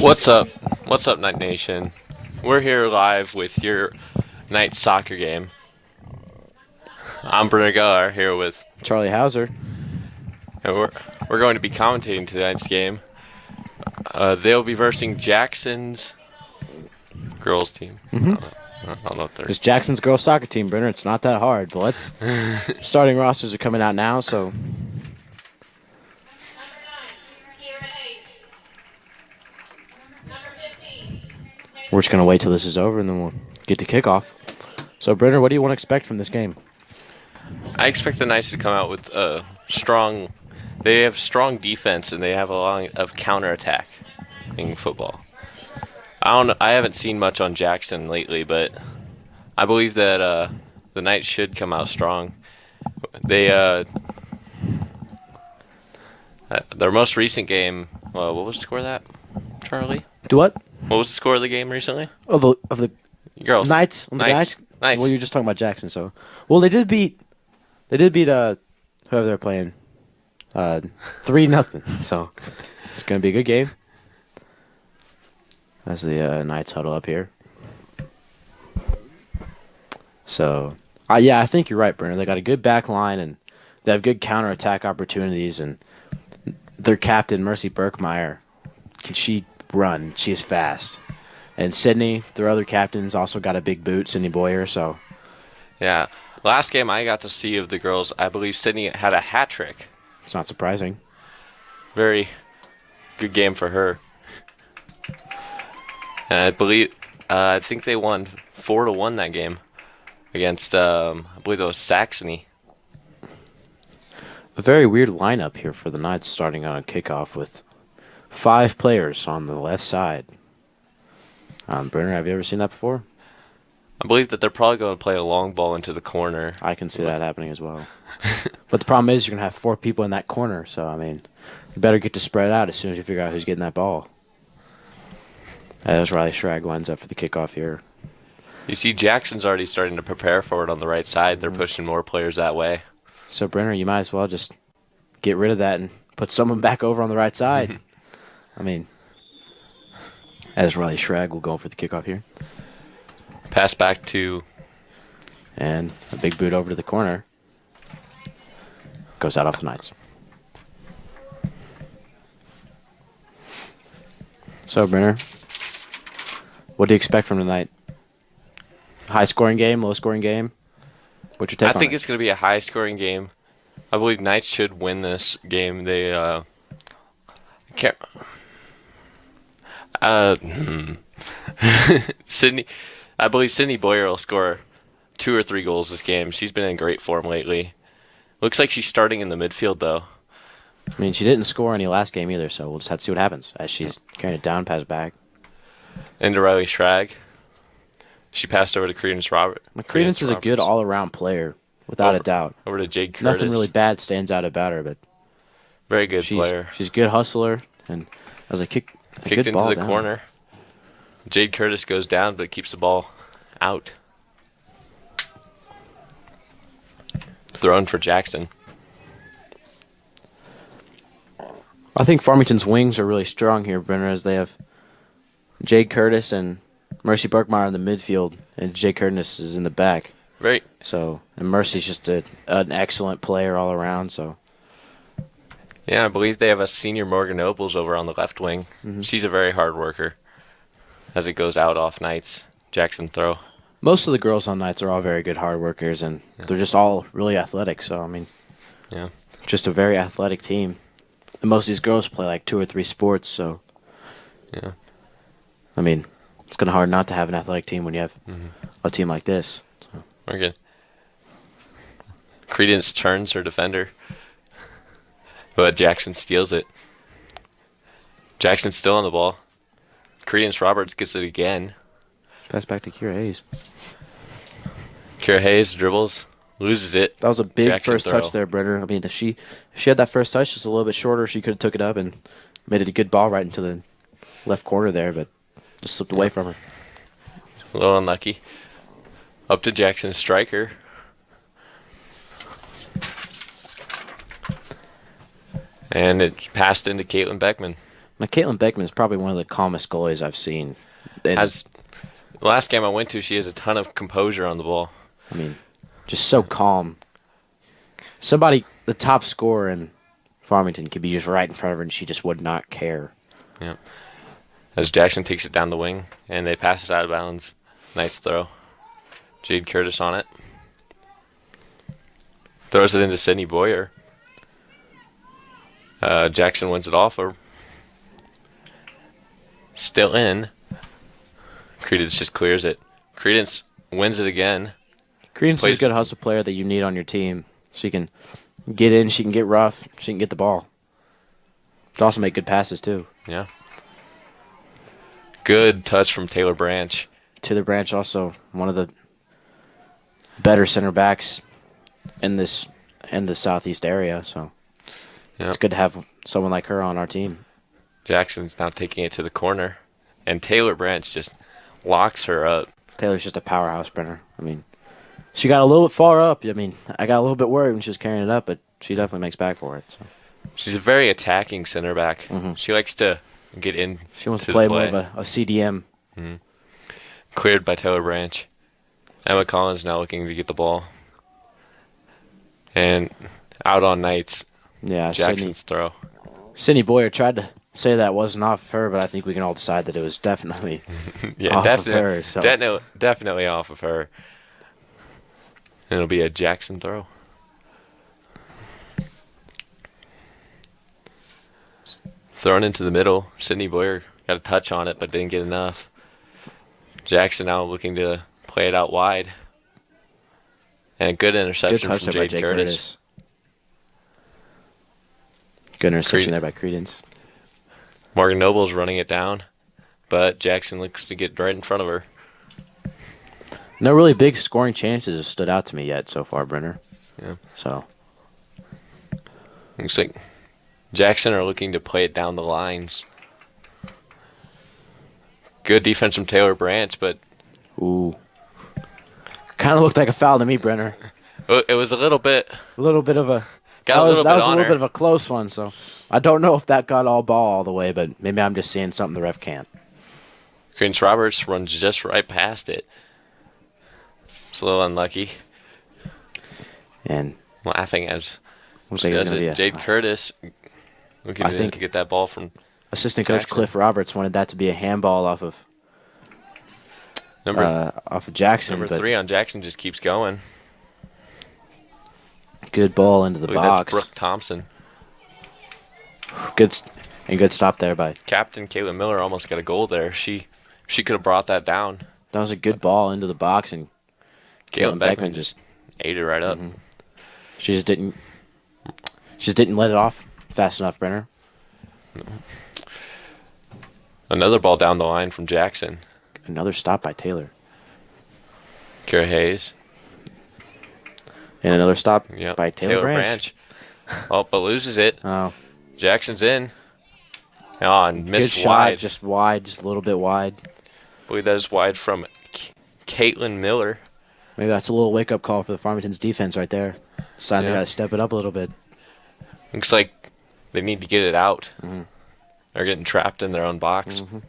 What's up? What's up, Night Nation? We're here live with your night soccer game. I'm Brenner Gar here with Charlie Hauser. and we're going to be commentating tonight's game. They'll be versing Jackson's girls team. I don't know if they're It's Jackson's girls soccer team, Brenner. It's not that hard, but starting rosters are coming out now, so we're just going to wait till this is over, and then we'll get to kickoff. So, Brenner, what do you want to expect from this game? I expect the Knights to come out with a strong. They have strong defense and they have a lot of counterattack in football. I haven't seen much on Jackson lately, but I believe that the Knights should come out strong. They their most recent game. What was the score of that, Charlie? Do what? What was the score of the game recently? Of the Girls. Knights? Knights. Well, you're just talking about Jackson, so. Well, they did beat whoever they're playing 3-0. So, it's going to be a good game. As the Knights huddle up here. So, yeah, I think you're right, Brenner. They got a good back line, and they have good counterattack opportunities, and their captain, Mercy Burkmeyer, she run? She is fast. And Sydney, their other captain's also got a big boot, Sydney Boyer, so. Yeah. Last game I got to see of the girls, I believe Sydney had a hat trick. It's not surprising. Very good game for her. And I think they won 4-1 that game against, I believe it was Saxony. A very weird lineup here for the Knights starting on kickoff with 5 players on the left side. Brenner, have you ever seen that before? I believe that they're probably going to play a long ball into the corner. I can see that happening as well. But the problem is you're going to have 4 people in that corner, so, I mean, you better get to spread out as soon as you figure out who's getting that ball. As Riley Schrag lines up for the kickoff here. You see Jackson's already starting to prepare for it on the right side. They're pushing more players that way. So, Brenner, you might as well just get rid of that and put someone back over on the right side. I mean, as Riley Schrag will go for the kickoff here. Pass back to... And a big boot over to the corner. Goes out off the Knights. So, Brenner, what do you expect from tonight? High-scoring game, low-scoring game? What's your take on it? I think it's going to be a high-scoring game. I believe Knights should win this game. They can't... Sydney, I believe Sydney Boyer will score 2 or 3 goals this game. She's been in great form lately. Looks like she's starting in the midfield, though. I mean, she didn't score any last game either, so we'll just have to see what happens as she's carrying it down, pass back. Into Riley Schrag. She passed over to Credence Robert. Credence is a good all-around player, without a doubt. Over to Jade Curtis. Nothing really bad stands out about her, but very good player. She's a good hustler, and as a kicked into the corner. Jade Curtis goes down, but keeps the ball out. Thrown for Jackson. I think Farmington's wings are really strong here, Brenner, as they have Jade Curtis and Mercy Burkmeyer in the midfield, and Jade Curtis is in the back. Right. So, and Mercy's just an excellent player all around. So, yeah, I believe they have a senior Morgan Nobles over on the left wing. She's a very hard worker. As it goes out off Knights, Jackson throw. Most of the girls on Knights are all very good hard workers, and they're just all really athletic. So, I mean, just a very athletic team. And most of these girls play like 2 or 3 sports. So, I mean, it's kind of hard not to have an athletic team when you have a team like this. So. Very good. Credence turns her defender, but Jackson steals it. Jackson's still on the ball. Credence Roberts gets it again. Pass back to Kira Hayes. Kira Hayes dribbles, loses it. That was a big Jackson first throw. touch there, Brenner. I mean, if she had that first touch just a little bit shorter, she could have took it up and made it a good ball right into the left corner there, but just slipped away from her. A little unlucky. Up to Jackson, striker. And it passed into Caitlin Beckman. Now, Caitlin Beckman is probably one of the calmest goalies I've seen. And, As the last game I went to, she has a ton of composure on the ball. I mean, just so calm. Somebody, the top scorer in Farmington, could be just right in front of her, and she just would not care. Yeah. As Jackson takes it down the wing, and they pass it out of bounds. Nice throw. Jade Curtis on it. Throws it into Sydney Boyer. Jackson wins it off her. Still in. Credence just clears it. Credence wins it again. Credence is a good hustle player that you need on your team. She can get in, she can get rough, she can get the ball. She also make good passes, too. Yeah. Good touch from Taylor Branch. Taylor Branch also one of the better center backs in the southeast area, so it's good to have someone like her on our team. Jackson's now taking it to the corner, and Taylor Branch just locks her up. Taylor's just a powerhouse, Brenner. I mean, she got a little bit far up. I mean, I got a little bit worried when she was carrying it up, but she definitely makes back for it. So. She's a very attacking center back. Mm-hmm. She likes to get in. She wants to play more of a CDM. Mm-hmm. Cleared by Taylor Branch. Emma Collins now looking to get the ball. And out on Knights. Yeah, Jackson's throw. Sydney Boyer tried to say that wasn't off of her, but I think we can all decide that it was definitely off of her. So. Definitely off of her. And it'll be a Jackson throw. Thrown into the middle. Sydney Boyer got a touch on it, but didn't get enough. Jackson now looking to play it out wide. And a good interception from Jade Curtis. Good interception there by Credence. Morgan Noble's running it down, but Jackson looks to get right in front of her. No really big scoring chances have stood out to me yet so far, Brenner. Yeah. So. Looks like Jackson are looking to play it down the lines. Good defense from Taylor Branch, but... Ooh. Kind of looked like a foul to me, Brenner. It was a little bit... A little bit of a... That was a little bit of a close one, so... I don't know if that got all ball all the way, but maybe I'm just seeing something the ref can't. Credence Roberts runs just right past it. It's a little unlucky. And... Laughing as... Jade Curtis looking to get that ball from... Assistant coach Cliff Roberts wanted that to be a handball off of Jackson. Number 3 on Jackson just keeps going. Good ball into the box. That's Brooke Thompson. Good stop there by Captain Caitlin Miller. Almost got a goal there. She could have brought that down. That was a good ball into the box, and Caitlin Beckman just ate it right up. Mm-hmm. She just didn't let it off fast enough, Brenner. No. Another ball down the line from Jackson. Another stop by Taylor. Kara Hayes. And another stop by Taylor Branch. Oh, but loses it. Oh. Jackson's in. Oh, and missed good shot, just a little bit wide. I believe that is wide from Caitlin Miller. Maybe that's a little wake-up call for the Farmington's defense right there. Deciding they got to step it up a little bit. Looks like they need to get it out. Mm-hmm. They're getting trapped in their own box. Mm-hmm.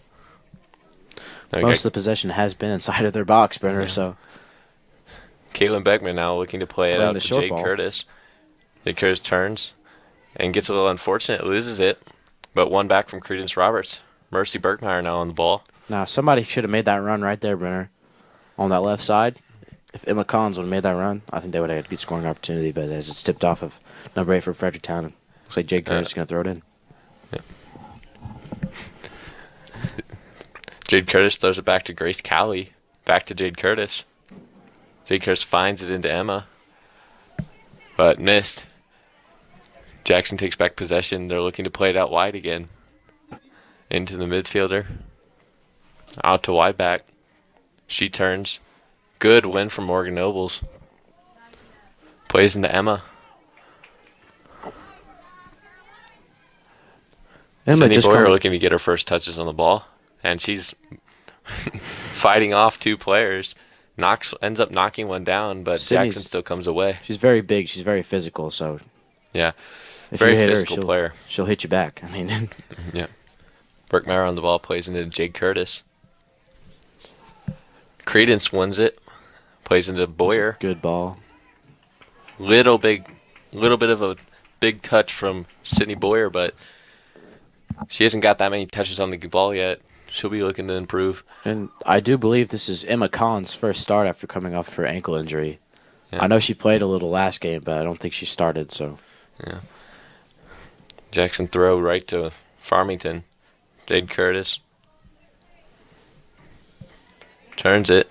Most of the possession has been inside of their box, Brenner, so... Caitlin Beckman now looking to play it out to Jade Curtis. Jade Curtis turns and gets a little unfortunate, loses it, but one back from Credence Roberts. Mercy Bergmeyer now on the ball. Now, somebody should have made that run right there, Brenner, on that left side. If Emma Collins would have made that run, I think they would have had a good scoring opportunity, but as it's tipped off of number 8 for Fredericktown, looks like Jade Curtis is going to throw it in. Yeah. Jade Curtis throws it back to Grace Cowley. Back to Jade Curtis. Jade Curtis finds it into Emma. But missed. Jackson takes back possession. They're looking to play it out wide again. Into the midfielder. Out to wide back. She turns. Good win from Morgan Nobles. Plays into Emma. Sydney Boyer looking to get her first touches on the ball. And she's fighting off 2 players. Ends up knocking one down, but Jackson still comes away. She's very big. She's very physical. So yeah, very physical player. She'll hit you back. I mean, yeah. Berkmeyer on the ball, plays into Jake Curtis. Credence wins it, plays into Boyer. Good ball. Little bit of a big touch from Sydney Boyer, but she hasn't got that many touches on the ball yet. She'll be looking to improve. And I do believe this is Emma Collins' first start after coming off her ankle injury. Yeah. I know she played a little last game, but I don't think she started. So Yeah. Jackson throw right to Farmington. Jade Curtis turns it.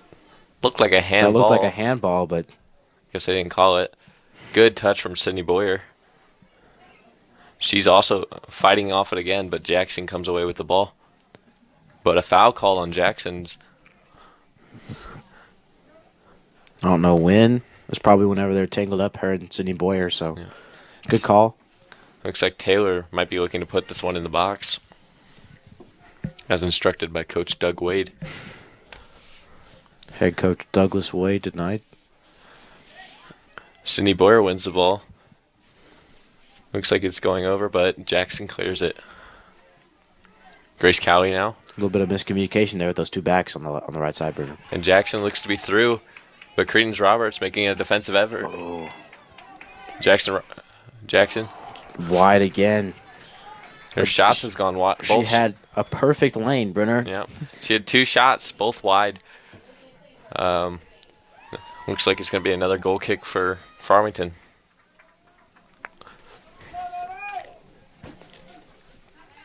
Looked like a handball. that looked like a handball, but Guess they didn't call it. Good touch from Sydney Boyer. She's also fighting off it again, but Jackson comes away with the ball. But a foul call on Jackson's. I don't know when. It was probably whenever they were tangled up, her and Sydney Boyer. So good call. Looks like Taylor might be looking to put this one in the box, as instructed by Coach Doug Wade. Head coach Douglas Wade tonight. Sydney Boyer wins the ball. Looks like it's going over, but Jackson clears it. Grace Cowie now. A little bit of miscommunication there with those two backs on the right side, Bruno. And Jackson looks to be through, but Credence Roberts making a defensive effort. Oh. Jackson. Wide again. Her shots have gone wide. She had a perfect lane, Brunner. Yeah. She had two shots, both wide. Looks like it's going to be another goal kick for Farmington.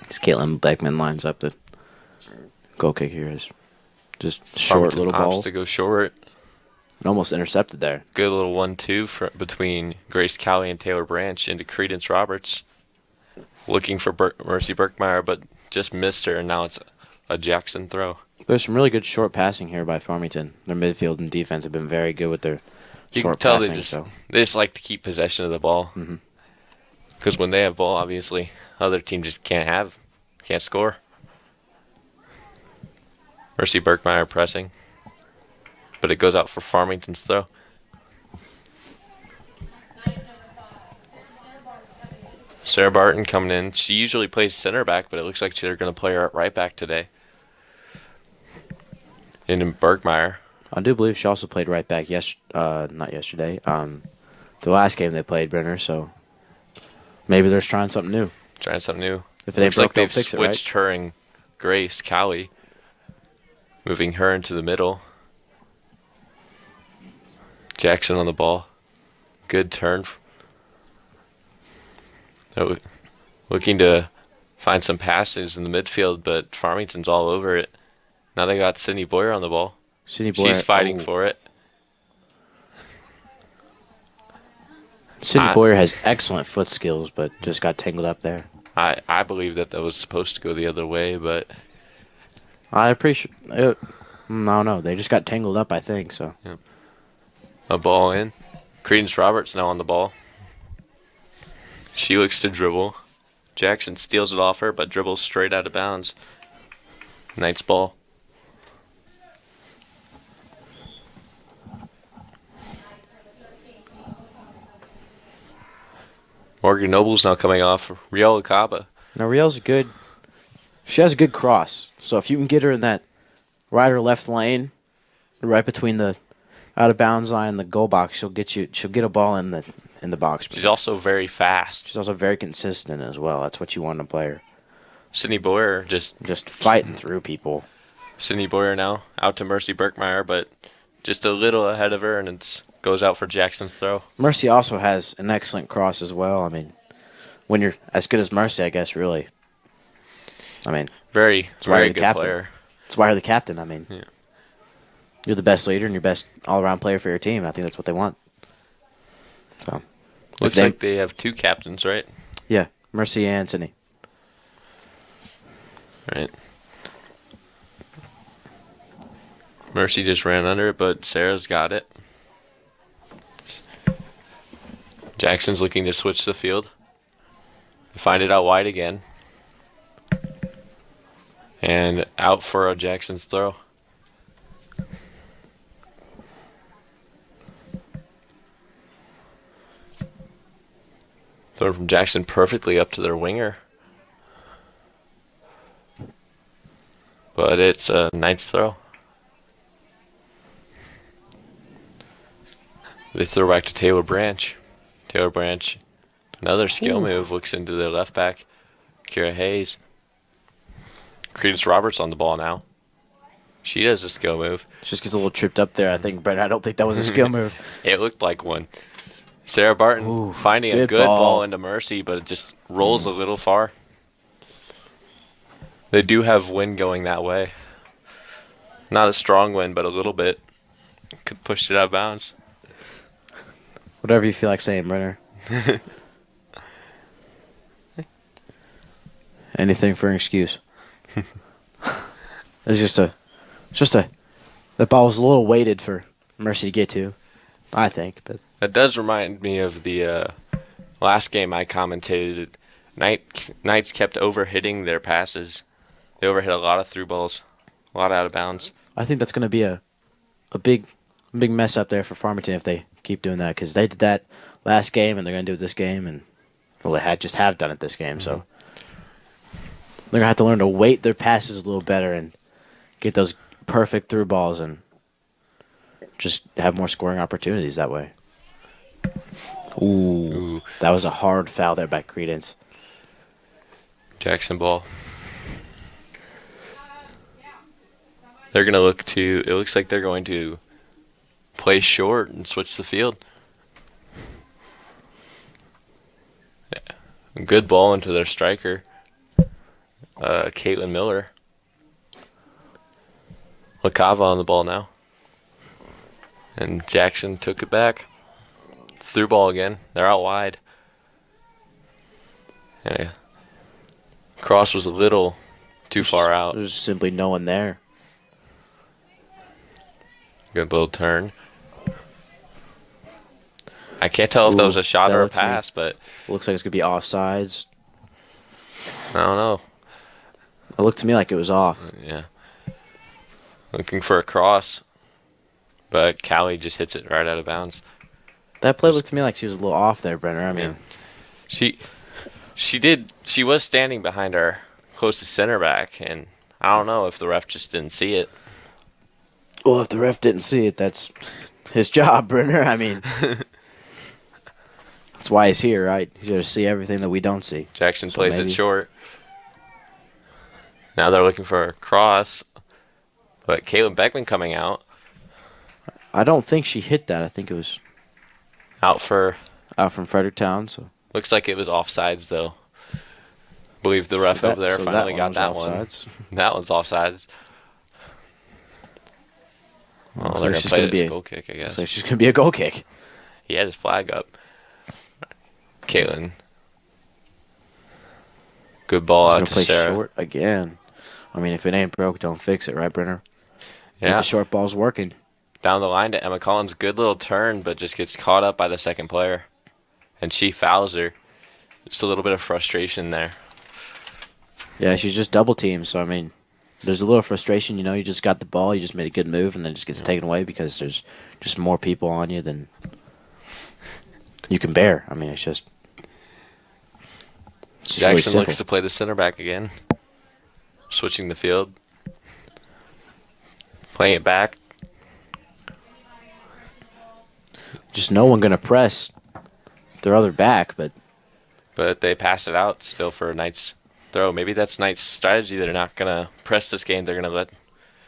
As Caitlin Beckman lines up the goal kick here is just short little ball. Opts to go short. And almost intercepted there. Good little 1-2 between Grace Cowie and Taylor Branch into Credence Roberts. Looking for Mercy Berkmeyer, but just missed her, and now it's a Jackson throw. There's some really good short passing here by Farmington. Their midfield and defense have been very good with their short passing. They just like to keep possession of the ball. Because when they have ball, obviously, other team just can't score. Mercy Berkmeyer pressing. But it goes out for Farmington's throw. Sarah Barton coming in. She usually plays center back, but it looks like they're going to play her at right back today. And in Berkmeyer. I do believe she also played right back not yesterday. The last game they played, Brenner, so maybe they're trying something new. If it ain't broke, they'll fix it, right? Switched her and Grace Cowie, moving her into the middle. Jackson on the ball. Good turn. Looking to find some passes in the midfield, but Farmington's all over it. Now they got Sydney Boyer on the ball. She's fighting for it. Sydney Boyer has excellent foot skills, but just got tangled up there. I believe that was supposed to go the other way, but I appreciate it. No, they just got tangled up, I think. So yeah. A ball in. Credence Roberts now on the ball. She looks to dribble. Jackson steals it off her, but dribbles straight out of bounds. Knight's ball. Morgan Noble's now coming off. Riel Acaba. Now Riel's good. She has a good cross. So if you can get her in that right or left lane, right between the out of bounds line and the goal box, she'll get a ball in the box. She's also very fast. She's also very consistent as well. That's what you want in a player. Sydney Boyer just fighting through people. Sydney Boyer now out to Mercy Berkmeyer, but just a little ahead of her, and it goes out for Jackson's throw. Mercy also has an excellent cross as well. I mean, when you're as good as Mercy, I guess, really. I mean, very good player. That's why you're the captain. I mean, yeah. You're the best leader and your best all-around player for your team. I think that's what they want. So, looks like they have two captains, right? Yeah, Mercy and Sydney. Right. Mercy just ran under it, but Sarah's got it. Jackson's looking to switch the field. Find it out wide again. And out for a Jackson's throw. Throw from Jackson perfectly up to their winger. but it's a Knights throw. They throw back to Taylor Branch. Taylor Branch, another skill move, looks into the left back. Kira Hayes. Credence Roberts on the ball now. She does a skill move. Just gets a little tripped up there, I think, Brent. I don't think that was a skill move. It looked like one. Sarah Barton finding a good ball into Mercy, but it just rolls a little far. They do have wind going that way. Not a strong wind, but a little bit. Could push it out of bounds. Whatever you feel like saying, Brenner. Anything for an excuse. It's just a the ball was a little weighted for Mercy to get to, I think. But that does remind me of the last game I commentated. Knights kept overhitting their passes. They overhit a lot of through balls, a lot out of bounds. I think that's going to be a big mess up there for Farmington if they keep doing that, because they did that last game and they're going to do it this game, and well, they have done it this game, so they're going to have to learn to weight their passes a little better and get those perfect through balls and just have more scoring opportunities that way. Ooh. That was a hard foul there by Credence. Jackson ball. They're going to look to, it looks like they're going to play short and switch the field. Yeah. Good ball into their striker, Caitlin Miller. LaCava on the ball now. And Jackson took it back. Through ball again. They're out wide. And cross was a little too far out. There's simply no one there. Good little turn. I can't tell if that was a shot or a pass, but looks like it's gonna be offsides. I don't know. It looked to me like it was off. Yeah. Looking for a cross, but Callie just hits it right out of bounds. That play looked to me like she was a little off there, Brenner. I mean, she was standing behind our closest center back, and I don't know if the ref just didn't see it. Well, if the ref didn't see it, that's his job, Brenner. I mean, that's why he's here, right? He's here to see everything that we don't see. Jackson plays it short. Now they're looking for a cross, but Caitlin Beckman coming out. I don't think she hit that. I think it was out from Fredericktown. So looks like it was offsides, though. I believe the ref over there finally got that one. That one's offsides. Well, they're going to play it as a goal kick, I guess. So she's going to be a goal kick. He had his flag up. Caitlin. Good ball out to Sarah. Short again. I mean, if it ain't broke, don't fix it, right, Brenner? Yeah. Get the short balls working. Down the line to Emma Collins. Good little turn, but just gets caught up by the second player. And she fouls her. Just a little bit of frustration there. Yeah, she's just double teamed, so I mean, there's a little frustration, you know, you just got the ball, you just made a good move, and then it just gets taken away because there's just more people on you than you can bear. I mean, it's just Jackson really looks to play the center back again. Switching the field. Playing it back. Just no one going to press their other back, but they pass it out still for a Knights throw. Maybe that's Knights' strategy. They're not going to press this game. They're going to let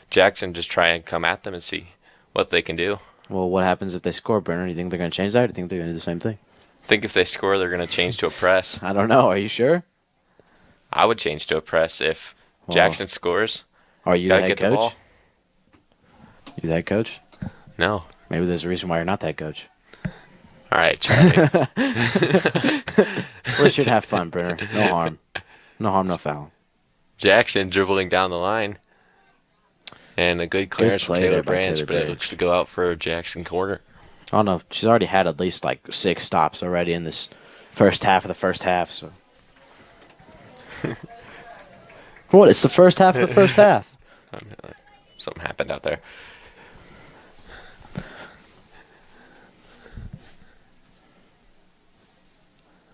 Jackson just try and come at them and see what they can do. Well, what happens if they score, Brenner? Do you think they're going to change that, or do you think they're going to do the same thing? I think if they score, they're going to change to a press. I don't know. Are you sure? I would change to a press if Jackson scores. Are you the head coach? You the head coach? No. Maybe there's a reason why you're not that coach. All right, Charlie. We should have fun, Brenner. No harm. No harm, no foul. Jackson dribbling down the line. And a good clearance from Taylor Branch, but it looks to go out for Jackson corner. Oh, no. She's already had at least like 6 stops already in this first half of the first half. So, what? It's the first half of the first half. Something happened out there.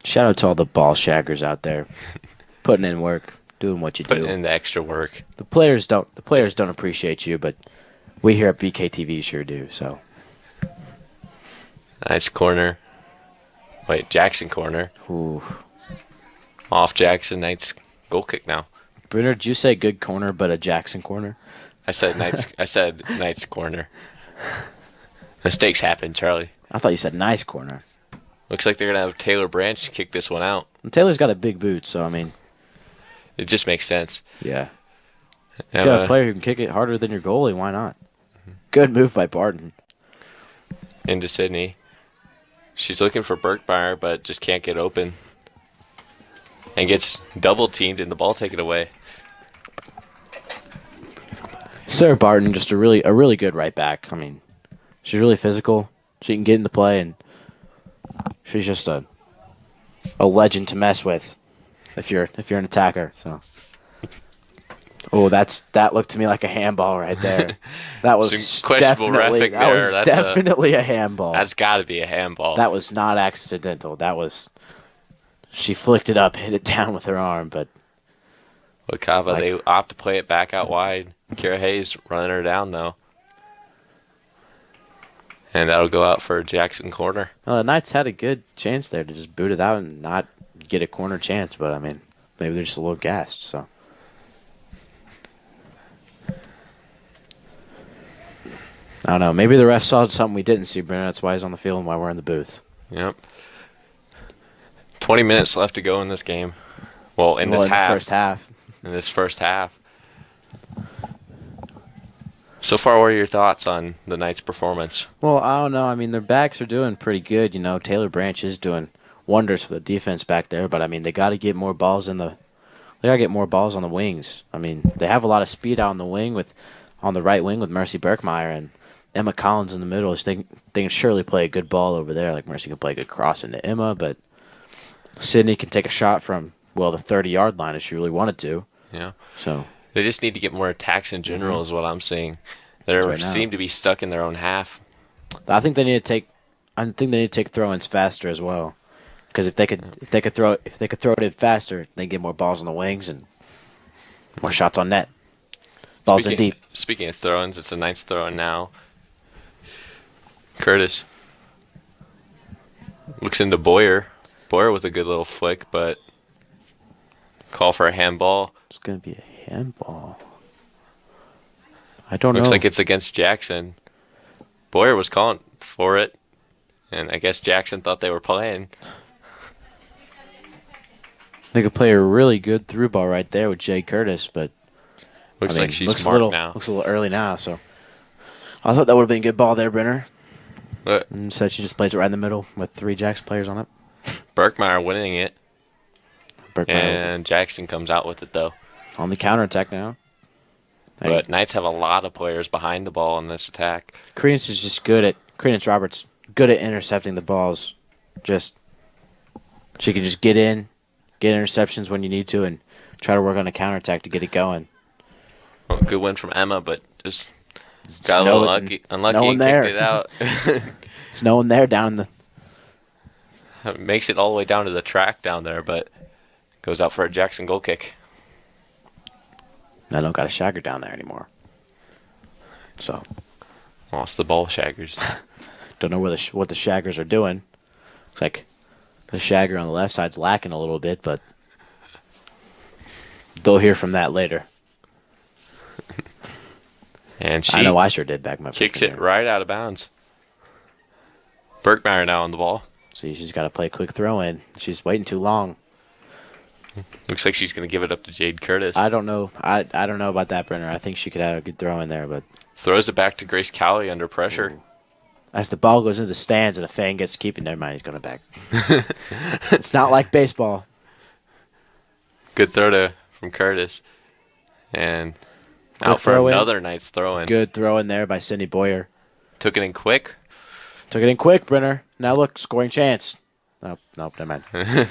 Shout out to all the ball shaggers out there putting in work. doing what you Putting do. in the extra work. The players don't. The players don't appreciate you, but we here at BKTV sure do. So Nice corner. Wait, Jackson corner. ooh. Off Jackson. Knight's goal kick now. Bruner, did you say good corner, but a Jackson corner? I said Knight's corner. Mistakes happen, Charlie. I thought you said nice corner. Looks like they're gonna have Taylor Branch kick this one out. And Taylor's got a big boot, so I mean, It just makes sense. yeah. If you have a player who can kick it harder than your goalie, why not? Good move by Barton. Into Sydney. She's looking for Berkmeyer, but just can't get open. And gets double teamed and the ball taken away. Sarah Barton, just a really good right back. I mean, she's really physical. She can get into play, and she's just a legend to mess with if you're an attacker. So, that looked to me like a handball right there. That was Some questionable definitely reffing there. That's definitely a handball. That's got to be a handball. That was not accidental. That was she flicked it up, hit it down with her arm, but Wakava, they opt to play it back out wide. Kira Hayes running her down, though. And that'll go out for a Jackson corner. well, the Knights had a good chance there to just boot it out and not get a corner chance, but I mean, maybe they're just a little gassed, so. I don't know. Maybe the ref saw something we didn't see, Brennan. That's why he's on the field and why we're in the booth. Yep. 20 minutes left to go in this game. Well, in this half. The first half. In this first half. So far, what are your thoughts on the Knights' performance? Well, I don't know. I mean, their backs are doing pretty good. You know, Taylor Branch is doing wonders for the defense back there, but I mean, they got to get more balls on the wings. I mean, they have a lot of speed out on the wing on the right wing with Mercy Berkmeyer and Emma Collins in the middle. They can surely play a good ball over there. Like Mercy can play a good cross into Emma, but Sydney can take a shot from the 30-yard line if she really wanted to. Yeah. So they just need to get more attacks in general, is what I'm seeing. They seem to be stuck in their own half. I think they need to take throw-ins faster as well, because if they could throw it in faster, they get more balls on the wings and more shots on net. Balls in deep. Speaking of throw-ins, it's a Knights throw-in now. Curtis looks into Boyer. Boyer with a good little flick, but call for a handball. It's going to be a handball. I don't know. Looks like it's against Jackson. Boyer was calling for it, and I guess Jackson thought they were playing. They could play a really good through ball right there with Jay Curtis, but Looks like she's marked now. Looks a little early now, so I thought that would have been a good ball there, Brenner. But Instead, she just plays it right in the middle with 3 Jackson players on it. Berkmeyer winning it, and Jackson comes out with it, though. On the counterattack now. But Knights have a lot of players behind the ball in this attack. Credence is just Credence Roberts, good at intercepting the balls. She can just get interceptions when you need to, and try to work on a counterattack to get it going. Well, good win from Emma, but just got a little unlucky and kicked it out. There's no one there down the... Makes it all the way down to the track down there, but goes out for a Jackson goal kick. I don't got a shagger down there anymore. So Lost the ball, Shaggers. don't know what the shaggers are doing. Looks like the shagger on the left side's lacking a little bit, but they'll hear from that later. And she I know I sure did back my kicks it right out of bounds. Berkmeyer now on the ball. See, she's got to play a quick throw in. She's waiting too long. Looks like she's going to give it up to Jade Curtis. I don't know. I don't know about that, Brenner. I think she could have a good throw in there, but throws it back to Grace Cowley under pressure. Ooh. As the ball goes into the stands and a fan gets to keep it, never mind, he's going back. It's not like baseball. Good throw from Curtis. And Quick out for another Knights throw in. Good throw in there by Cindy Boyer. Took it in quick. Brenner. Now look, scoring chance. Nope, never mind. I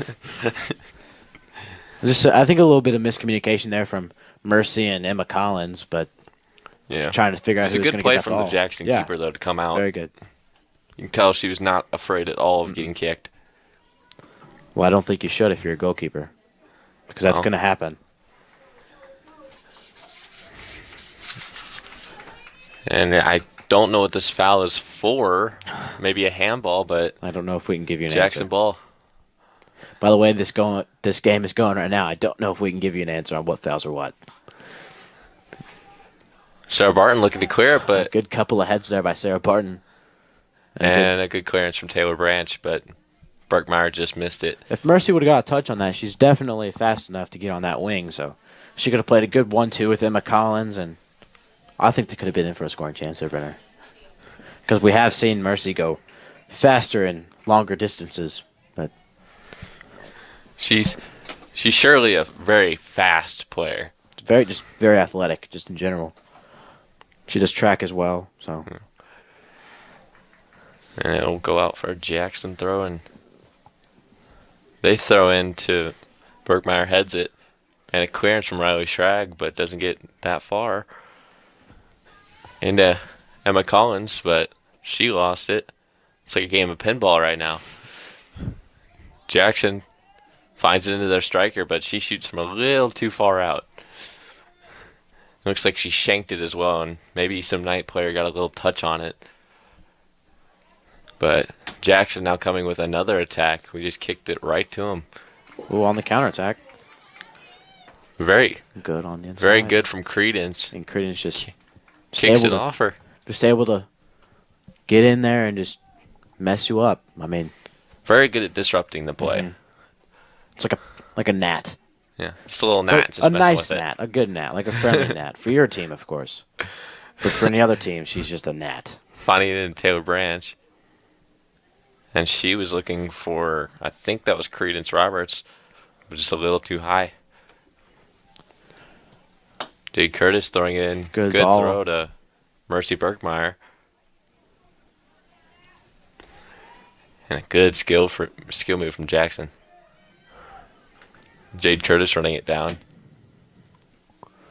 think a little bit of miscommunication there from Mercy and Emma Collins, but trying to figure out who's going to get that ball. It's a good play from the Jackson keeper, though, to come out. Very good. You can tell she was not afraid at all of getting kicked. Well, I don't think you should if you're a goalkeeper, because that's going to happen. And I don't know what this foul is for. Maybe a handball, but I don't know if we can give you an Jackson answer. ball. By the way, this game is going right now. I don't know if we can give you an answer on what fouls are what. Sarah Barton looking to clear it, A but good couple of heads there by Sarah Barton. and a good clearance from Taylor Branch, but Berkmeyer just missed it. If Mercy would have got a touch on that, she's definitely fast enough to get on that wing. So she could have played a good 1-2 with Emma Collins, and I think they could have been in for a scoring chance there, Brenner. Because we have seen Mercy go faster and longer distances, but She's surely a very fast player. very athletic, just in general. She does track as well, so. And it'll go out for a Jackson throw, and they throw into Berkmeyer heads it, and a clearance from Riley Schrag, but doesn't get that far. Into Emma Collins, but she lost it. It's like a game of pinball right now. Jackson finds it into their striker, but she shoots from a little too far out. Looks like she shanked it as well, and maybe some night player got a little touch on it. But Jackson now coming with another attack. We just kicked it right to him. Ooh, on the counterattack. Very Good on the inside. Very good from Credence. And Credence just Kicks able it to- off her. Just able to get in there and just mess you up. I mean, Very good at disrupting the play. Mhm. It's like a gnat. Yeah, just a little gnat. Just a messing nice with it. gnat, a good gnat, like a friendly gnat for your team, of course. But for any other team, she's just a gnat. Finding it in Taylor Branch. And she was looking for, I think that was Credence Roberts, but just a little too high. Jade Curtis throwing it in. Good ball. Throw to Mercy Berkmeyer. And a good skill move from Jackson. Jade Curtis running it down.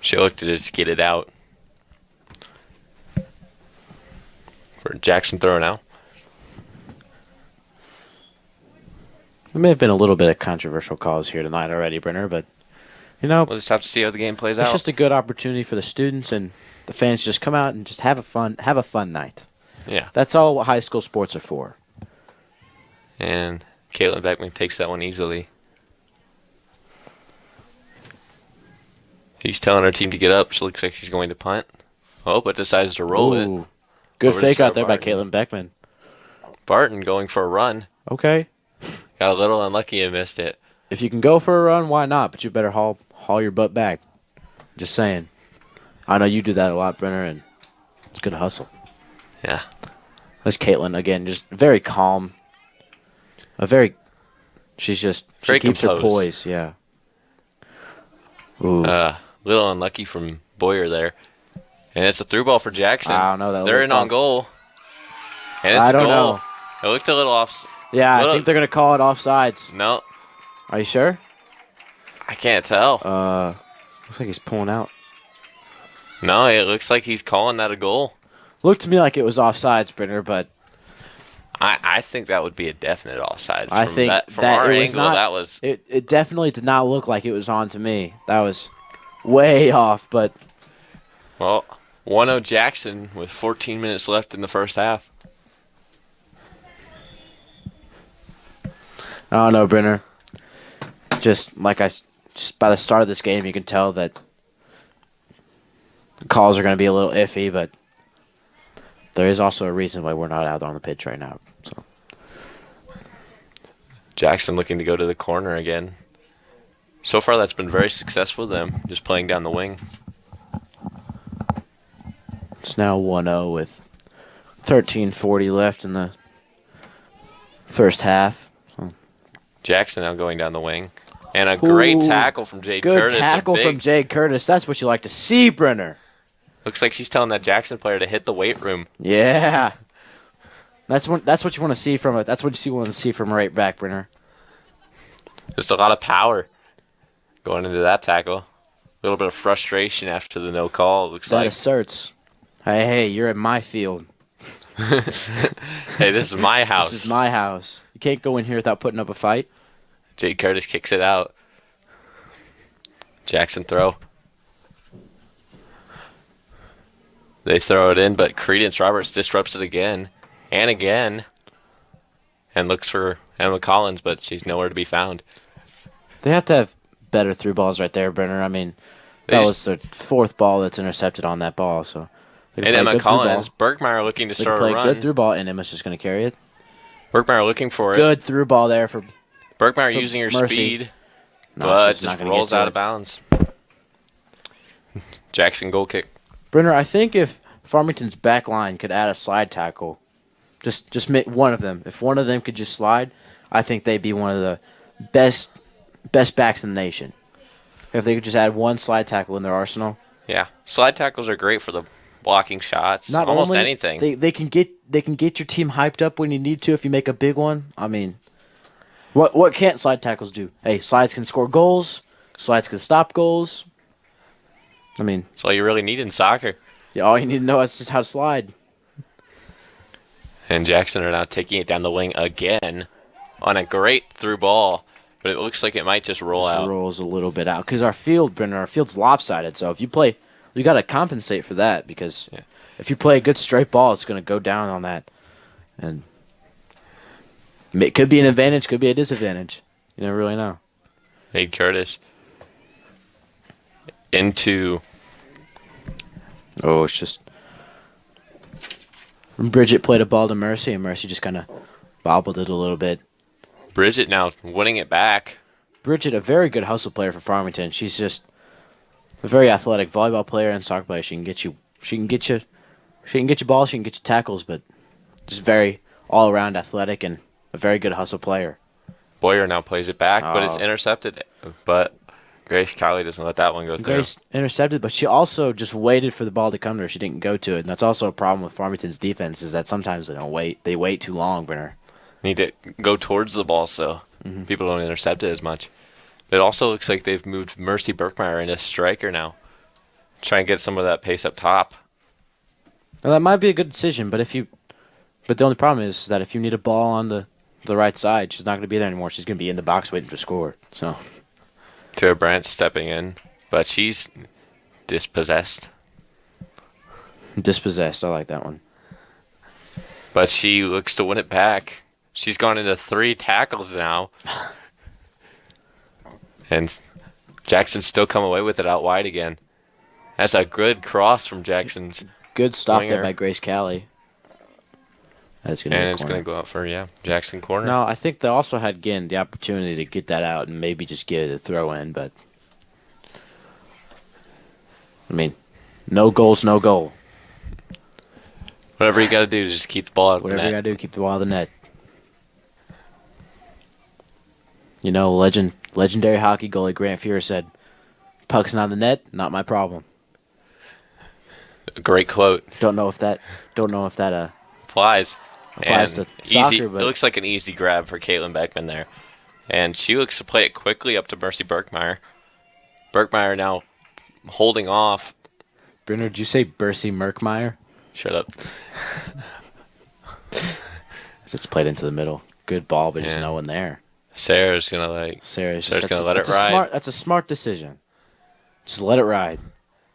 She looked at it to get it out. For Jackson throw now. There may have been a little bit of controversial calls here tonight already, Brenner, but We'll just have to see how the game plays it's out. just a good opportunity for the students and the fans to just come out and just have a fun night. Yeah. That's all what high school sports are for. And Caitlin Beckman takes that one easily. He's telling her team to get up. She looks like she's going to punt. Oh, but decides to roll it. Ooh. Good Over to fake Sarah out there by Barton. Caitlin Beckman. Barton going for a run. Okay. Got a little unlucky and missed it. If you can go for a run, why not? But you better haul your butt back. Just saying. I know you do that a lot, Brenner, and it's good hustle. Yeah. That's Caitlin again, just very calm. She Very keeps her composed. poise, yeah. Ooh. Little unlucky from Boyer there. And it's a through ball for Jackson. I don't know, that They're looked in on off. goal. And it's I a don't goal. know. It looked a little off. Yeah, I little- think they're gonna call it offsides. No, Are you sure? I can't tell. Looks like he's pulling out. No, it looks like he's calling that a goal. Looked to me like it was offsides, Brenner, but I think that would be a definite offsides. I think from that our it was angle, not. that was It definitely did not look like it was on to me. That was way off, but well 1-0 Jackson with 14 minutes left in the first half. I don't know, Brenner. Just by the start of this game, you can tell that the calls are going to be a little iffy, but there is also a reason why we're not out on the pitch right now. So Jackson looking to go to the corner again. So far, that's been very successful. Them just playing down the wing. it's now 1-0 with 13:40 left in the first half. Jackson now going down the wing. And a great Ooh, tackle from Jade Good Curtis. tackle from Jade Curtis. That's what you like to see, Brenner. Looks like she's telling that Jackson player to hit the weight room. Yeah. That's what you want to see from it. That's what you want to see from a right back, Brenner. Just a lot of power going into that tackle. A little bit of frustration after the no call, it looks That like. asserts, hey, you're in my field. Hey, this is my house. This is my house. You can't go in here without putting up a fight. Jade Curtis kicks it out. Jackson throw. They throw it in, but Credence Roberts disrupts it again and again and looks for Emma Collins, but she's nowhere to be found. They have to have better through balls right there, Brenner. I mean, They that just- was the fourth ball that's intercepted on that ball. So they can And play Emma good through ball. Collins, Berkmeyer looking to They can start a play run. good through ball, and Emma's just going to carry it. Berkmeyer looking for it. Good through ball there for Berkmeyer for using her Mercy. speed, No, but she's not just gonna rolls get to out it. of bounds. Jackson goal kick. Brenner, I think if Farmington's back line could add a slide tackle, just make one of them. If one of them could just slide, I think they'd be one of the best backs in the nation. If they could just add one slide tackle in their arsenal. Yeah, slide tackles are great for the blocking shots. Not almost only anything. They can get your team hyped up when you need to if you make a big one. I mean, what can't slide tackles do? Hey, slides can score goals. Slides can stop goals. I mean, That's all you really need in soccer. yeah, all you need to know is just how to slide. And Jackson are now taking it down the wing again on a great through ball, but it looks like it might just roll Just out. rolls a little bit out because our field, Brendan, our field's lopsided. So if you play, you got to compensate for that because if you play a good straight ball, it's going to go down on that, and it could be an advantage, could be a disadvantage. You never really know. Made Curtis into Oh, it's just Bridget played a ball to Mercy, and Mercy just kind of bobbled it a little bit. Bridget now winning it back. Bridget, a very good hustle player for Farmington. She's just a very athletic volleyball player and soccer player. She can get you balls, she can get you tackles, but just very all around athletic and a very good hustle player. Boyer now plays it back, but it's Oh. intercepted. But Grace Cowley doesn't let that one go through. Grace intercepted, but she also just waited for the ball to come to her. She didn't go to it, and that's also a problem with Farmington's defense is that sometimes they don't wait. They wait too long, Brenner. Need to go towards the ball so people don't intercept it as much. It also looks like they've moved Mercy Berkmeyer into striker now. Try and get some of that pace up top. Now, that might be a good decision, but the only problem is that if you need a ball on the right side, she's not going to be there anymore. She's going to be in the box waiting to score. So Tara Brandt stepping in, but she's dispossessed. dispossessed. I like that one. But she looks to win it back. She's gone into 3 tackles now. And Jackson's still come away with it out wide again. That's a good cross from Jackson's. Good stop Winger. there by Grace Cowley. That's going to And it's going to go out for, Jackson corner. No, I think they also had, again, the opportunity to get that out and maybe just get it a throw in, but I mean, no goal's no goal. Whatever you got to do to just keep the ball out of the Whatever you net. got to do, keep the ball out of the net. You know, legendary hockey goalie Grant Fuhrer said, "Puck's not in the net, not my problem." Great quote. Don't know if that Applies. Applies And to soccer, easy. but- It looks like an easy grab for Caitlin Beckman there. And she looks to play it quickly up to Mercy Berkmeyer. Berkmeyer now holding off. Brunner, did you say Bercy Merkmeyer? Shut up. It's just played into the middle. Good ball, but just Yeah. no one there. Sarah's going to Sarah's Sarah's gonna let it that's ride. That's a smart decision. Just let it ride.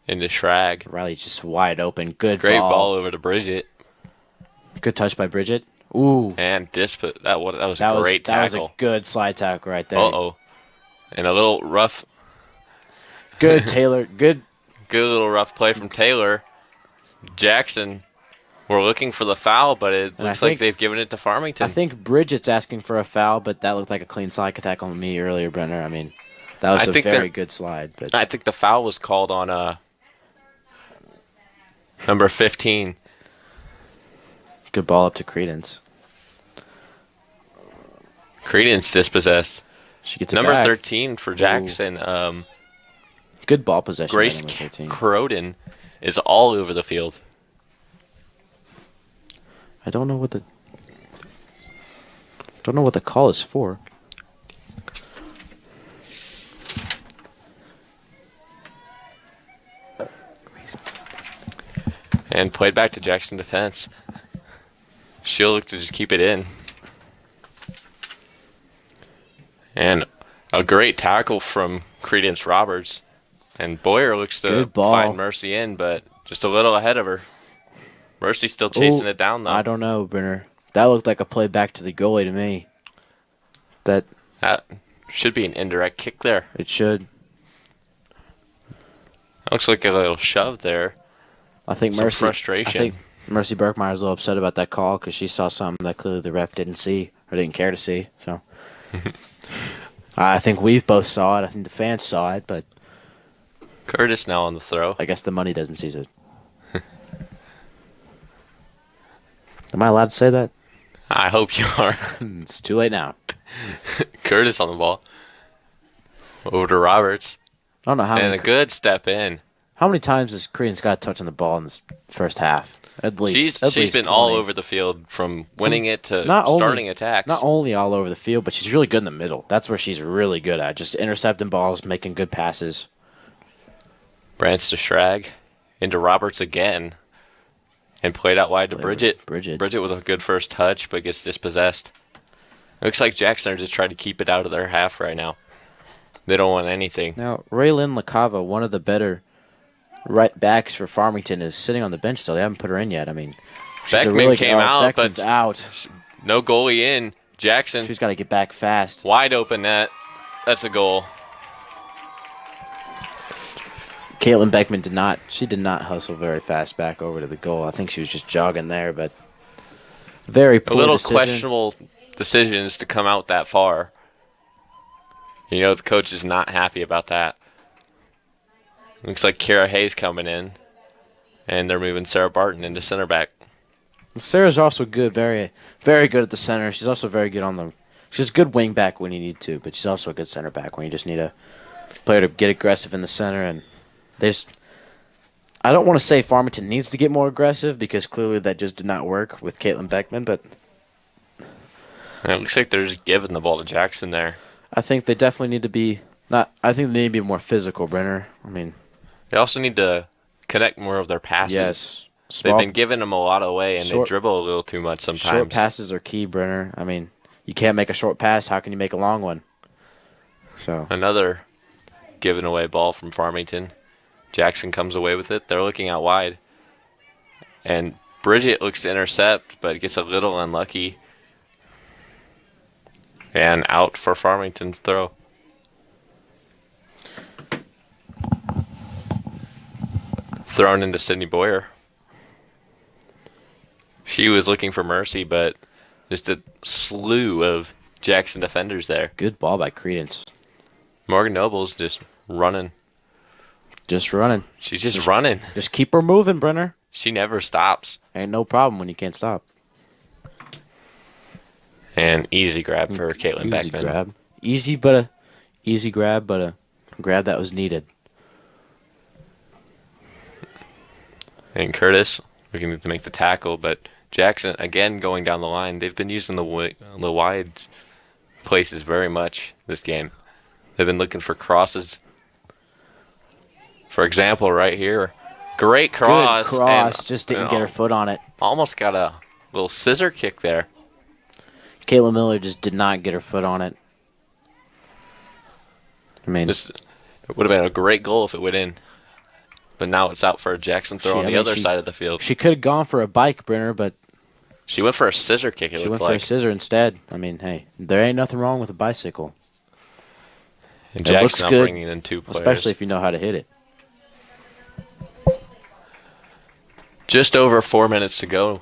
into Shrag. Riley's just wide open. Good Great ball. ball over to Bridget. Good touch by Bridget. Ooh. And that was That a was, great that was tackle. a good slide tackle right there. Uh-oh. And a little rough, Good, Taylor. Good. good little rough play from Taylor. Jackson, we're looking for the foul, but it And I looks like think- they've given it to Farmington. I think Bridget's asking for a foul, but that looked like a clean slide tackle on me earlier, Brenner. I mean, that was I a think very they're- good slide. But I think the foul was called on number 15. good ball up to Credence. Credence dispossessed. She gets it Number back. 13 for Jackson. Good ball possession. by Grace number 13. Croden is all over the field. I don't know what the call is for. And played back to Jackson defense. She'll look to just keep it in. And a great tackle from Credence Roberts. And Boyer looks to Good ball. find Mercy in, but just a little ahead of her. Mercy's still chasing it down, though. I don't know, Brenner. That looked like a play back to the goalie to me. That should be an indirect kick there. It should. Looks like a little shove there. I think Some frustration. I think Mercy Berkmeyer's a little upset about that call because she saw something that clearly the ref didn't see or didn't care to see. So I think we both saw it. I think the fans saw it, but Curtis now on the throw. I guess the money doesn't see it. Am I allowed to say that? I hope you are. It's too late now. Curtis on the ball. Over to Roberts. I don't know how. And a good step in. How many times has Korean Scott touched on the ball in this first half? At least. She's been 20. all over the field from winning it to starting attacks. Not only all over the field, but she's really good in the middle. That's where she's really good at. Just intercepting balls, making good passes. Branch to Schrag. Into Roberts again. And played out wide to Bridget. Bridget with a good first touch, but gets dispossessed. Looks like Jackson are just trying to keep it out of their half right now. They don't want anything. Now, Raylyn LaCava, one of the better right backs for Farmington, is sitting on the bench still. They haven't put her in yet. I mean, Beckman came out, Beckman's but out. No goalie in. Jackson. She's got to get back fast. Wide open net. That's a goal. Caitlin Beckman did not hustle very fast back over to the goal. I think she was just jogging there, but very poor A little decision. questionable decisions to come out that far. You know, the coach is not happy about that. Looks like Kara Hayes coming in, and they're moving Sarah Barton into center back. Sarah's also good, very, very good at the center. She's also very good on the. She's a good wing back when you need to, but she's also a good center back when you just need a player to get aggressive in the center. And they just. I don't want to say Farmington needs to get more aggressive because clearly that just did not work with Caitlin Beckman, but. And it looks like they're just giving the ball to Jackson there. I think they definitely need to be not. I think they need to be more physical, Brenner. I mean, they also need to connect more of their passes. Yes, they've been giving them a lot away, and they dribble a little too much sometimes. Short passes are key, Brenner. I mean, you can't make a short pass. How can you make a long one? So another given away ball from Farmington. Jackson comes away with it. They're looking out wide, and Bridget looks to intercept, but gets a little unlucky. And out for Farmington's throw. Thrown into Sydney Boyer. She was looking for mercy, but just a slew of Jackson defenders there. Good ball by Credence. Morgan Noble's just running. Just running. She's just running. Just keep her moving, Brenner. She never stops. Ain't no problem when you can't stop. And easy grab for Caitlin Beckman. Easy grab, but a grab that was needed. And Curtis looking to make the tackle, but Jackson again going down the line. They've been using the wide places very much this game. They've been looking for crosses. For example, right here, great cross. Good cross, just didn't get her foot on it. Almost got a little scissor kick there. Caitlin Miller just did not get her foot on it. I mean, it would have been a great goal if it went in. But now it's out for a Jackson throw on the other side of the field. She could have gone for a bike, Brenner, but she went for a scissor kick, she went for a scissor instead. I mean, hey, there ain't nothing wrong with a bicycle. And Jackson now bringing in two players. Especially if you know how to hit it. Just over 4 minutes to go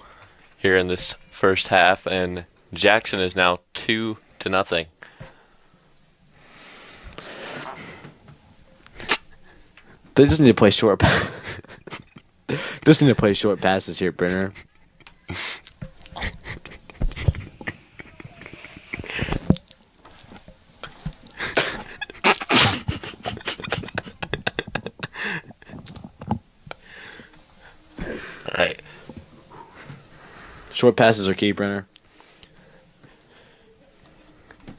here in this first half, and Jackson is now 2-0. They just need to play short passes. Just need to play short passes here, Brenner. All right. Short passes are key, Brenner.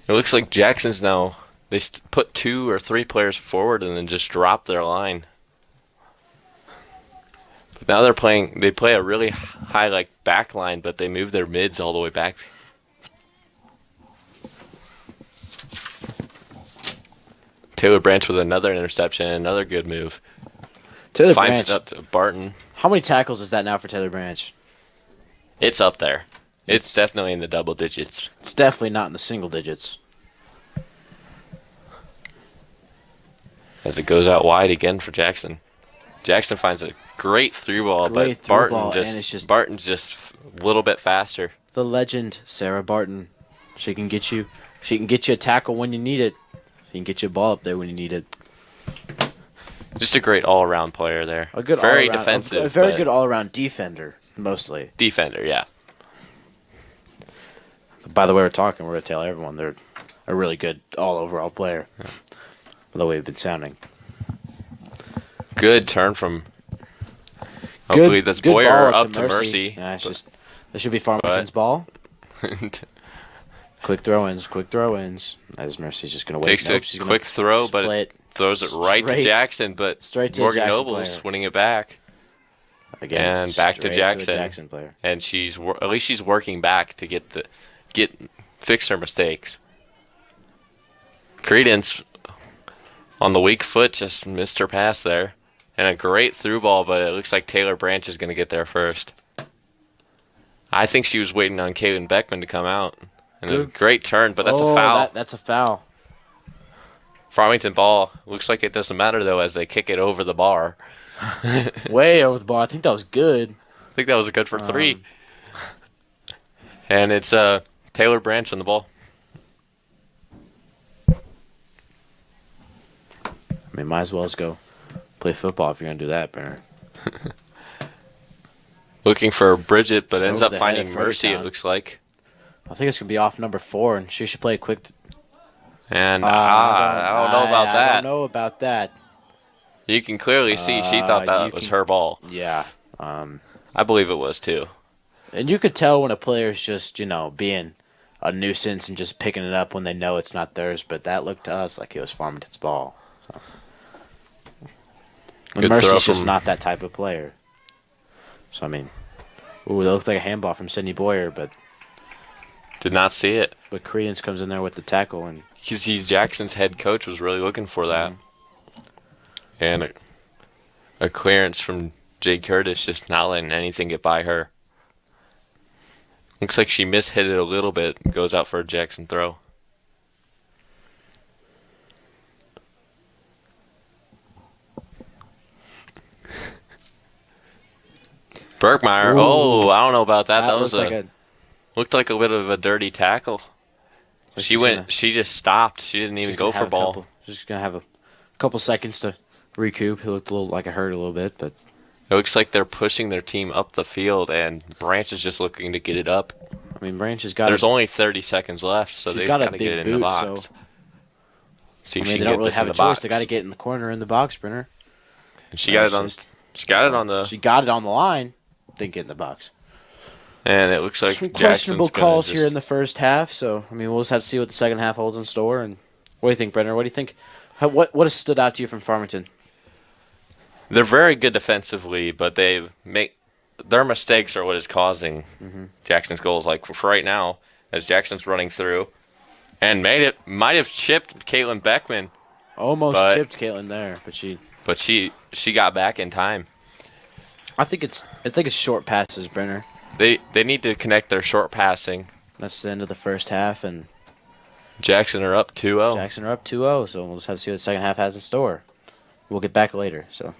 It looks like Jackson's now, they put 2 or 3 players forward and then just drop their line. But now they play a really high back line, but they move their mids all the way back. Taylor Branch with another interception, another good move. Taylor Finds Branch it up to Barton. How many tackles is that now for Taylor Branch? It's up there. It's It's definitely in the double digits. it's definitely not in the single digits. As it goes out wide again for Jackson. Jackson finds a great through ball, Great but through ball, and it's just Barton's just a little bit faster. the legend Sarah Barton. She can get you. She can get you a tackle when you need it. She can get you a ball up there when you need it. Just a great all-around player there. A good very all-around, defensive, a very but good all-around defender, mostly. defender. Yeah, By the way, we're going to tell everyone they're a really good all-overall player. The way we've been sounding. good turn from. Hopefully that's good Boyer ball up to Mercy. Yeah, it's just that should be Farmington's ball. Quick throw-ins. As Mercy's just going to wait. Takes Nope, a she's gonna quick throw, just but play it throws it right to straight- Jackson. But straight to the Morgan Jackson Noble's player. winning it back, again and back to straight Jackson. a Jackson player. and at least she's working back to fix her mistakes. Credence on the weak foot just missed her pass there, and a great through ball, but it looks like Taylor Branch is going to get there first. I think she was waiting on Kaylin Beckman to come out. And a Good. great turn, but that's a foul. That's a foul. Farmington ball. Looks like it doesn't matter, though, as they kick it over the bar. Way over the bar. I think that was good. I think that was good for 3. And it's Taylor Branch on the ball. I mean, might as well just go play football if you're going to do that, Brenner. Looking for Bridget, but Just ends over up the head finding of Mercy, it Fredericktown. looks like. I think it's going to be off number 4, and she should play a quick. And I don't know about that. I don't know about that. You can clearly see she thought that was her ball. Yeah. I believe it was, too. And you could tell when a player's just, being a nuisance and just picking it up when they know it's not theirs, but that looked to us like it was Farmington's ball. So. And Good throw Mercy's just from- not that type of player. So, I mean, that looked like a handball from Sydney Boyer, but Did not see it. Credence comes in there with the tackle, and Because Jackson's head coach was really looking for that. And a clearance from Jay Curtis, just not letting anything get by her. Looks like she mishit it a little bit and goes out for a Jackson throw. Berkmeyer. Ooh. Oh, I don't know about that. That was looked looked like a bit of a dirty tackle. She just stopped. She didn't even go for ball. Just going to have a couple seconds to recoup. It looked a little like it hurt a little bit, but It looks like they're pushing their team up the field, and Branch is just looking to get it up. I mean, Branch has got. There's only 30 seconds left, so she's they've got got a to big get it in boot, the box. so See I if mean, she they can don't get really this have in a the choice. box. They got to get in the corner in the box, Brenner. And she got it on. She got it on the. She got it on the line. Didn't get in the box. And it looks like Some Jackson's questionable gonna calls just- here in the first half. So I mean, we'll just have to see what the second half holds in store. And what do you think, Brenner? What do you think? What has stood out to you from Farmington? They're very good defensively, but their mistakes are what is causing Jackson's goals. Like for right now, as Jackson's running through, and might have chipped Caitlin Beckman, Almost but- chipped Caitlin there, but she got back in time. I think it's short passes, Brenner. They need to connect their short passing. That's the end of the first half, and Jackson are up 2-0. Jackson are up 2-0, so we'll just have to see what the second half has in store. We'll get back later. So.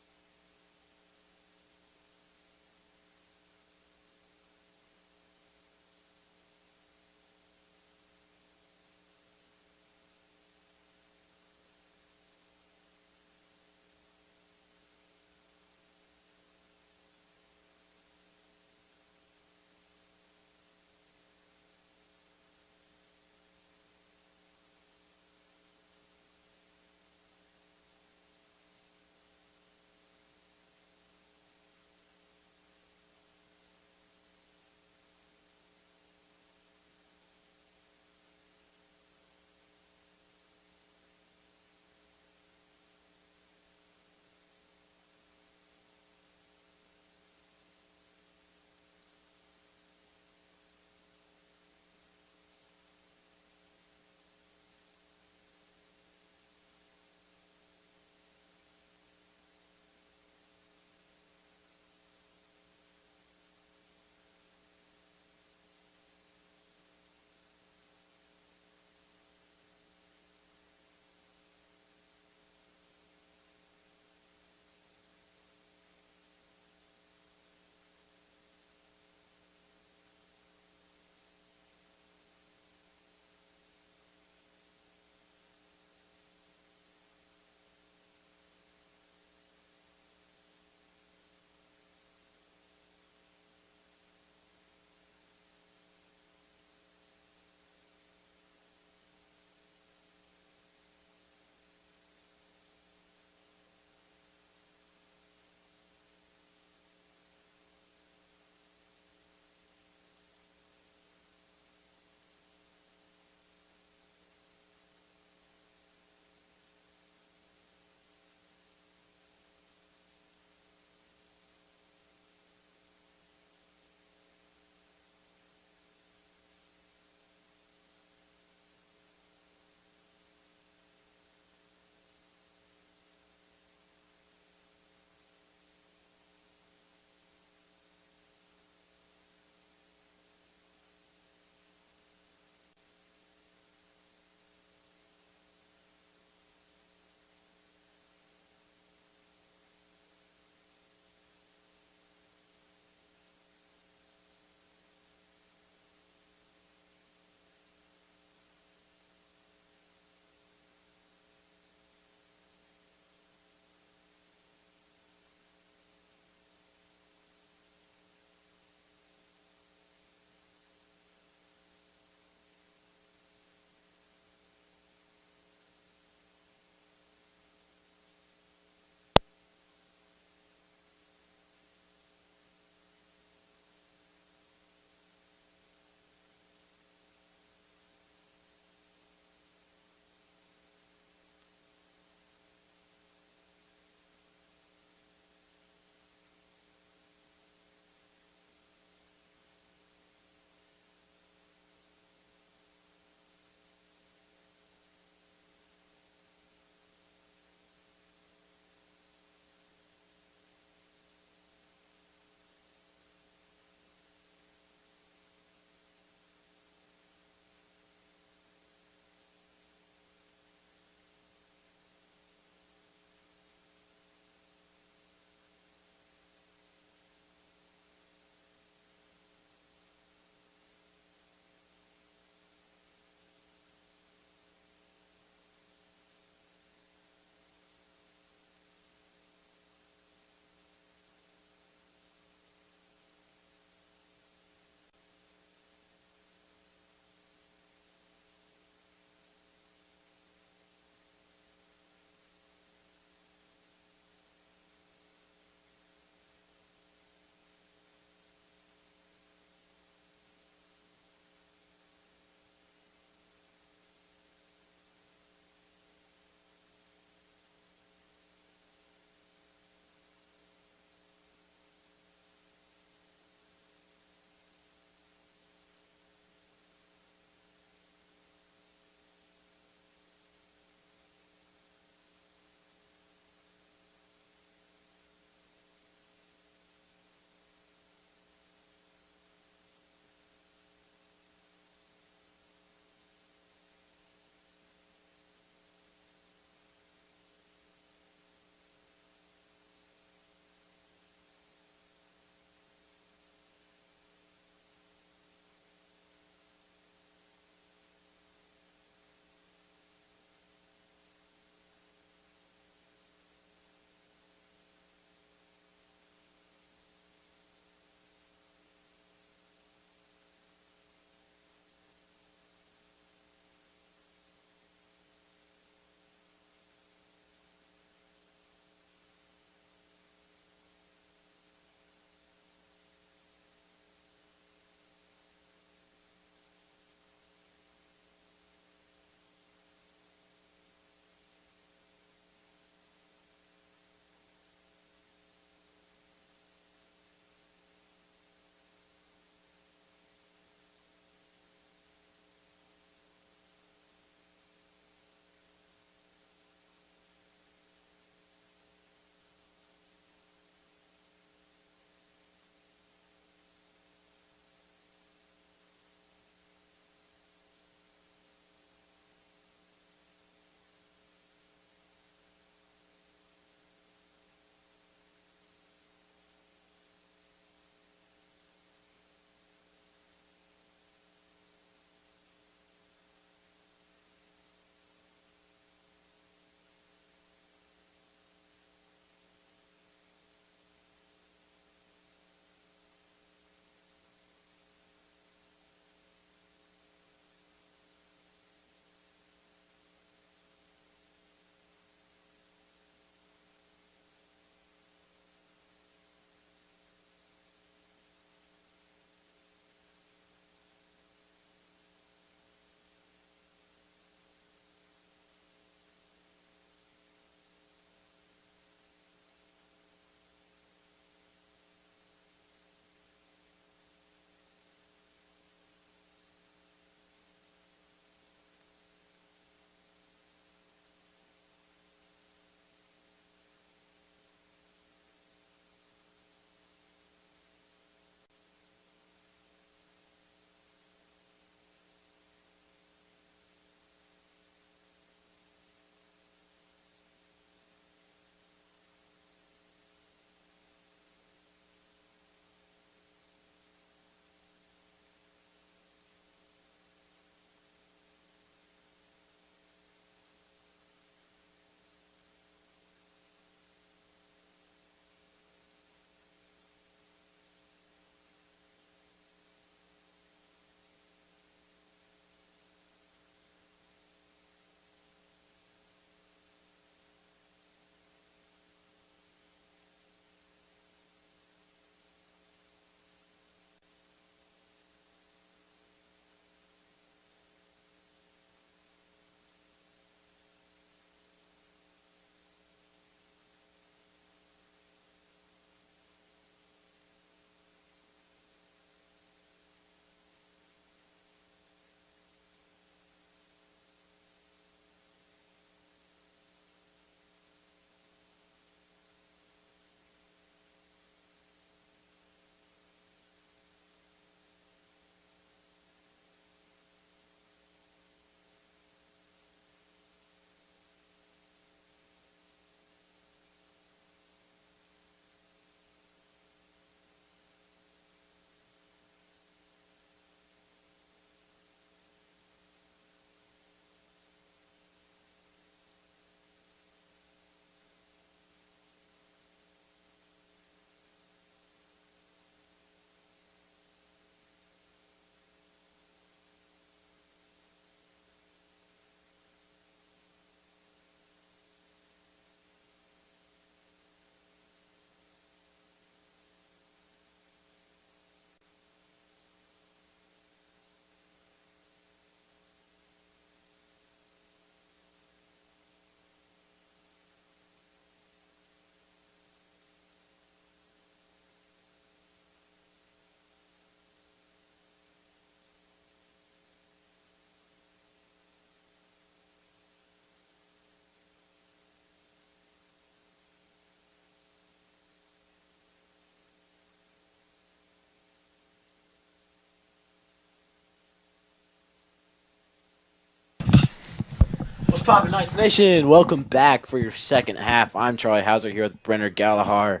Poppin' Knights Nation? Welcome back for your second half. I'm Charlie Hauser here with Brenner Gallagher.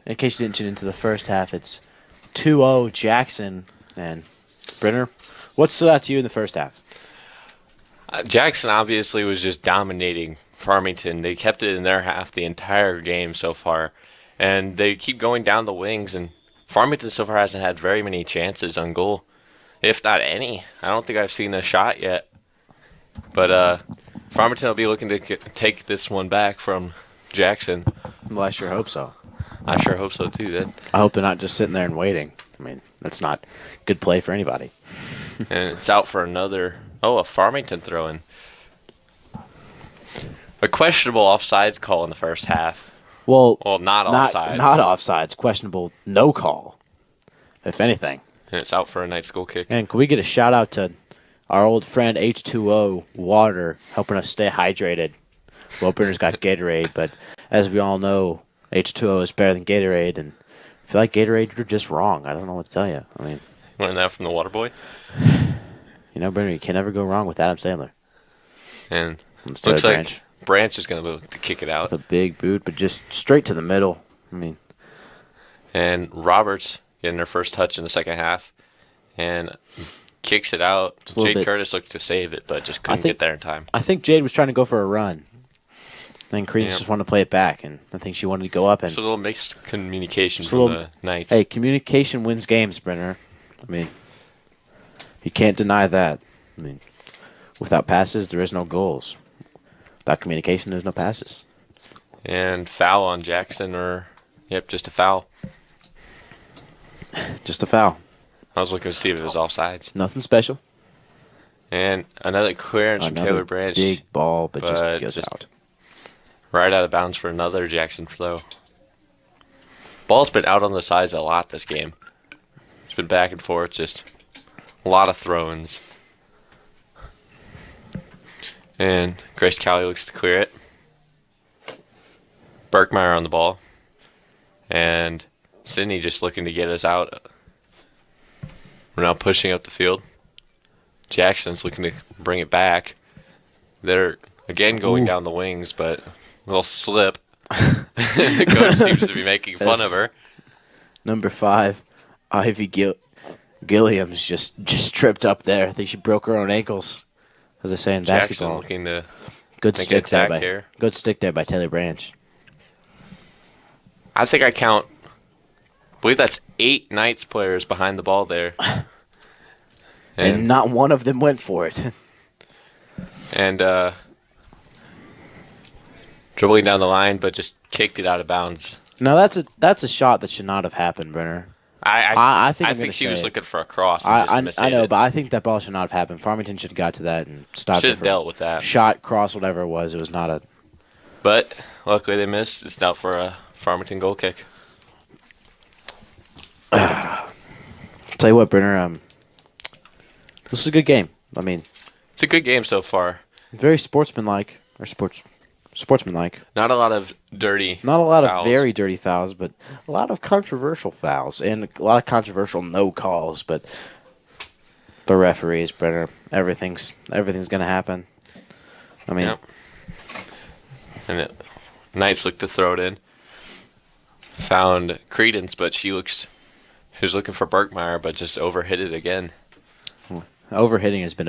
In case you didn't tune into the first half, it's 2-0 Jackson. And Brenner, what stood out to you in the first half? Jackson obviously was just dominating Farmington. They kept it in their half the entire game so far. And they keep going down the wings. And Farmington so far hasn't had very many chances on goal, if not any. I don't think I've seen a shot yet. But Farmington will be looking to take this one back from Jackson. Well, I sure hope so. I sure hope so, too. I hope they're not just sitting there and waiting. I mean, that's not good play for anybody. And it's out for another. Oh, a Farmington throw-in. A questionable offsides call in the first half. Well, not offsides. Not offsides. Questionable no call, if anything. And it's out for a Knights goal kick. And can we get a shout-out to our old friend H2O Water helping us stay hydrated? Well, Brenner's got Gatorade, but as we all know, H2O is better than Gatorade. And if you like Gatorade, you're just wrong. I don't know what to tell you. I mean, you learned that from the Water Boy? You know, Brenner, you can never go wrong with Adam Sandler. And looks like Branch is going to look to kick it out. With a big boot, but just straight to the middle. I mean, and Roberts getting their first touch in the second half and kicks it out. Jade Curtis looked to save it, but just couldn't get there in time. I think Jade was trying to go for a run. I think Creedence just wanted to play it back, and I think she wanted to go up. And it's a little mixed communication from the Knights. Hey, communication wins games, Brenner. I mean, you can't deny that. I mean, without passes, there is no goals. Without communication, there's no passes. And foul on Jackson, just a foul. Just a foul. I was looking to see if it was offsides. Nothing special. And another clearance from Taylor Branch. Big ball, but just goes out. Right out of bounds for another Jackson throw. Ball's been out on the sides a lot this game. It's been back and forth, just a lot of throw-ins. And Grace Cowley looks to clear it. Berkmeyer on the ball. And Sydney just looking to get us out. We're now pushing up the field. Jackson's looking to bring it back. They're again going down the wings, but a little slip. The coach seems to be making fun of her. Number 5, Ivy Gilliam's just tripped up there. I think she broke her own ankles, as I say in basketball. Jackson looking to good stick there good stick there by Taylor Branch. I think I believe that's 8 Knights players behind the ball there. And not one of them went for it. And dribbling down the line, but just kicked it out of bounds. No, that's a shot that should not have happened, Brenner. I think she was looking for a cross and just missed it. I know, but I think that ball should not have happened. Farmington should have got to that and stopped it. Should have dealt with that. Shot, cross, whatever it was. It was not a... But luckily they missed. It's out for a Farmington goal kick. Tell you what, Brenner, this is a good game. I mean... It's a good game so far. Very sportsmanlike. Sportsmanlike. Not a lot of dirty Not a lot fouls. of very dirty fouls, but a lot of controversial fouls and a lot of controversial no calls. But the referees, Brenner, everything's going to happen. I mean, and Knights looked to throw it in. Found Creedence, but she was looking for Berkmeyer, but just overhit it again. Overhitting has been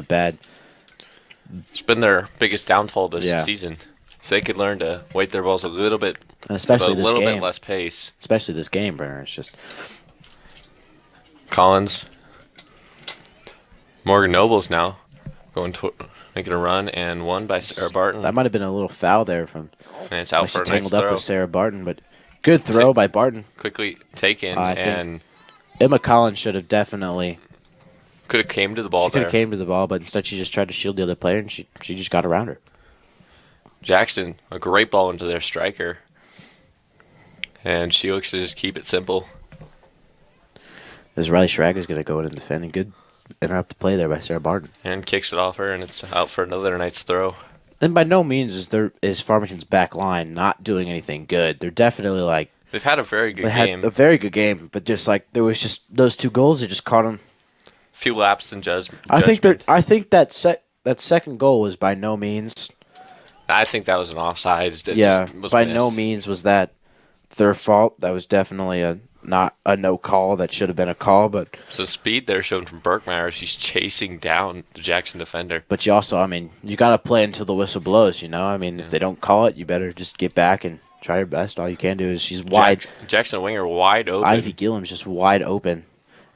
It's been their biggest downfall this season. If they could learn to weight their balls a little bit, and especially a little bit less pace. Especially this game, Brenner. It's just Collins, Morgan Nobles now going to making a run and won by Sarah Barton. That might have been a little foul there from. And it's out for a nice tangled throw. Up with Sarah Barton, but good throw by Barton. Quickly taken and Emma Collins should have definitely. Could have came to the ball. She could have came to the ball, but instead she just tried to shield the other player, and she just got around her. Jackson, a great ball into their striker. And she looks to just keep it simple. As Riley Schrag is going to go in and defend, and good interrupt the play there by Sarah Barton. And kicks it off her, and it's out for another night's throw. And by no means is Farmington's back line not doing anything good. They're definitely they've had a very good game. A very good game, but just there was just those 2 goals that just caught them. Few laps in judgment. I think that that second goal was by no means. I think that was an offside. That Yeah, just was by missed. no means was that their fault. That was definitely not a no call. That should have been a call. So speed there shown from Berkmeyer. She's chasing down the Jackson defender. But you also, I mean, you got to play until the whistle blows. You know, I mean, if they don't call it, you better just get back and try your best. All you can do is she's wide. Jackson Winger wide open. Ivy Gillum's just wide open.